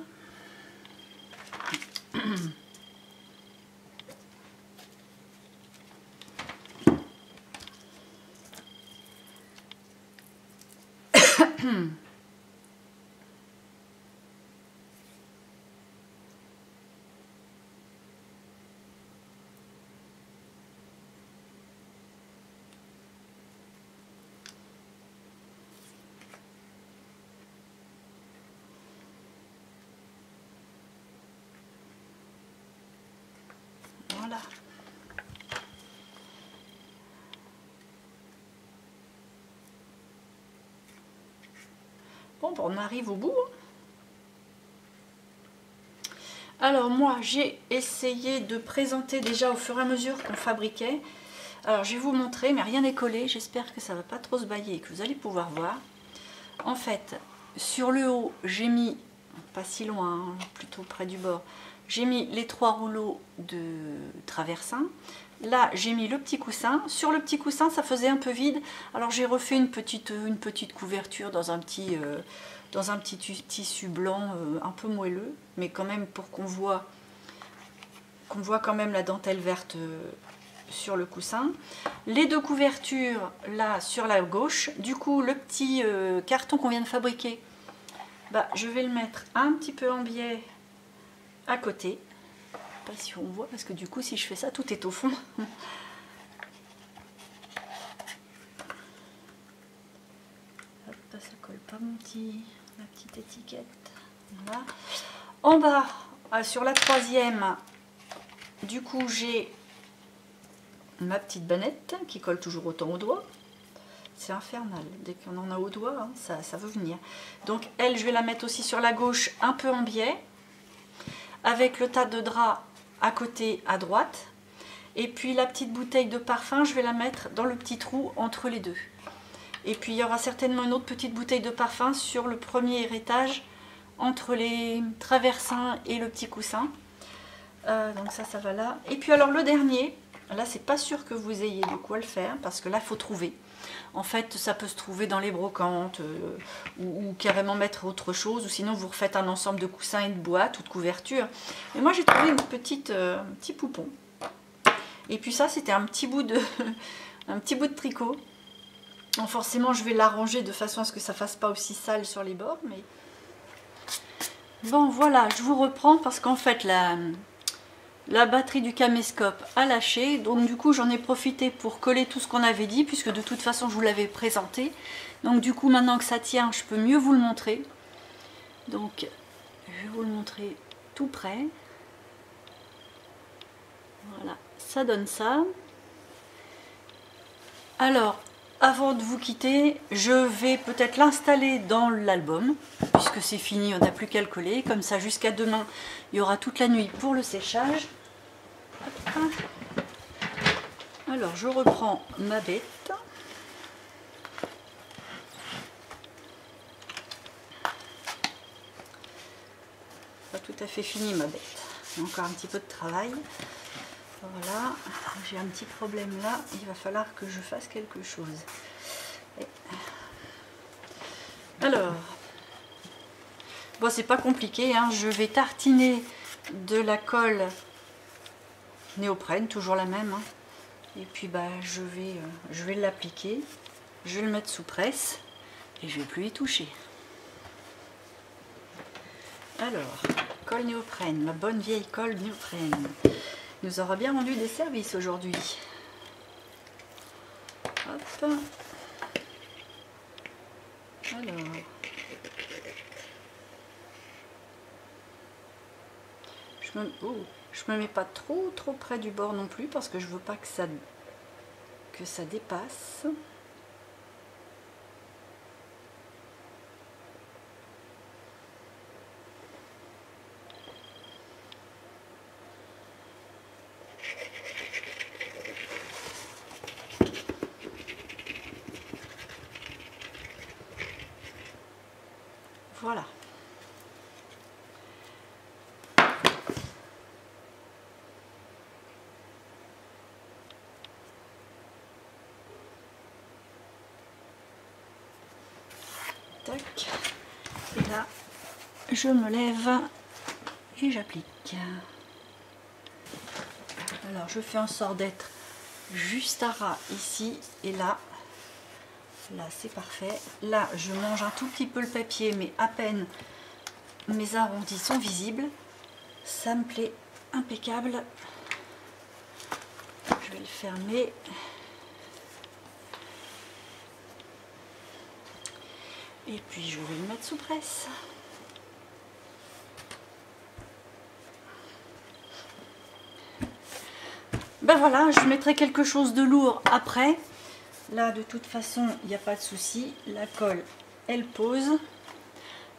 Voilà. Bon, on arrive au bout. Alors moi, j'ai essayé de présenter déjà au fur et à mesure qu'on fabriquait. Alors je vais vous montrer, mais rien n'est collé. J'espère que ça ne va pas trop se bailler et que vous allez pouvoir voir. En fait, sur le haut, j'ai mis, pas si loin, hein, plutôt près du bord, j'ai mis les 3 rouleaux de traversin. Là, j'ai mis le petit coussin. Sur le petit coussin, ça faisait un peu vide. Alors, j'ai refait une petite couverture dans un petit tissu blanc un peu moelleux, mais quand même pour qu'on voit quand même la dentelle verte sur le coussin. Les 2 couvertures là sur la gauche. Du coup, le petit carton qu'on vient de fabriquer, bah, je vais le mettre un petit peu en biais à côté. Je sais pas si on voit parce que du coup si je fais ça tout est au fond. Hop, ça colle pas ma petite étiquette. Voilà. En bas, sur la troisième, du coup, j'ai ma petite bannette qui colle toujours autant au doigt. C'est infernal, dès qu'on en a au doigt, hein, ça veut venir. Donc elle, je vais la mettre aussi sur la gauche, un peu en biais, avec le tas de drap à côté, à droite. Et puis la petite bouteille de parfum, je vais la mettre dans le petit trou entre les deux. Et puis il y aura certainement une autre petite bouteille de parfum sur le premier étage, entre les traversins et le petit coussin. Donc ça va là. Et puis alors le dernier, là c'est pas sûr que vous ayez de quoi le faire, parce que là il faut trouver. En fait ça peut se trouver dans les brocantes, ou carrément mettre autre chose, ou sinon vous refaites un ensemble de coussins et de boîtes ou de couvertures. Mais moi j'ai trouvé une petit poupon. Et puis ça c'était un petit bout de tricot. Donc forcément je vais l'arranger de façon à ce que ça fasse pas aussi sale sur les bords, mais bon voilà, je vous reprends parce qu'en fait la batterie du caméscope a lâché, donc du coup j'en ai profité pour coller tout ce qu'on avait dit, puisque de toute façon je vous l'avais présenté. Donc du coup maintenant que ça tient, je peux mieux vous le montrer. Donc je vais vous le montrer tout près. Voilà, ça donne ça. Alors avant de vous quitter, je vais peut-être l'installer dans l'album, puisque c'est fini, on n'a plus qu'à le coller. Comme ça, jusqu'à demain, il y aura toute la nuit pour le séchage. Hop. Alors, je reprends ma bête. Pas tout à fait fini ma bête. Il y a encore un petit peu de travail. Voilà, j'ai un petit problème là, il va falloir que je fasse quelque chose. Alors, bon c'est pas compliqué, hein, je vais tartiner de la colle néoprène, toujours la même, hein, et puis bah je vais l'appliquer, je vais le mettre sous presse et je vais plus y toucher. Alors, colle néoprène, ma bonne vieille colle néoprène. Nous aura bien rendu des services aujourd'hui. Hop. Alors. Je me mets pas trop près du bord non plus parce que je veux pas que ça dépasse. Voilà. Tac. Et là, je me lève et j'applique. Alors, je fais en sorte d'être juste à ras ici et là. Là, c'est parfait. Là, je mange un tout petit peu le papier, mais à peine mes arrondis sont visibles. Ça me plaît impeccable. Je vais le fermer. Et puis, je vais le mettre sous presse. Ben voilà, je mettrai quelque chose de lourd après. Là, de toute façon, il n'y a pas de souci. La colle, elle pose.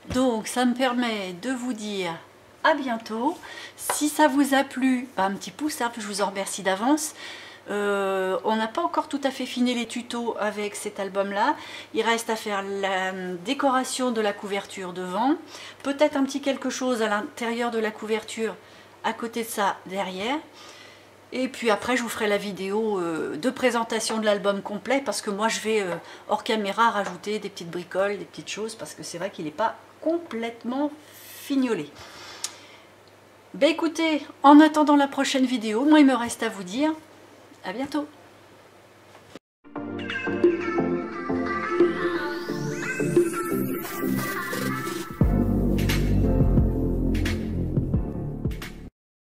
Donc, ça me permet de vous dire à bientôt. Si ça vous a plu, un petit pouce, hein, je vous en remercie d'avance. On n'a pas encore tout à fait fini les tutos avec cet album-là. Il reste à faire la décoration de la couverture devant. Peut-être un petit quelque chose à l'intérieur de la couverture, à côté de ça, derrière. Et puis après, je vous ferai la vidéo de présentation de l'album complet, parce que moi, je vais, hors caméra, rajouter des petites bricoles, des petites choses, parce que c'est vrai qu'il n'est pas complètement fignolé. Ben écoutez, en attendant la prochaine vidéo, moi, il me reste à vous dire à bientôt.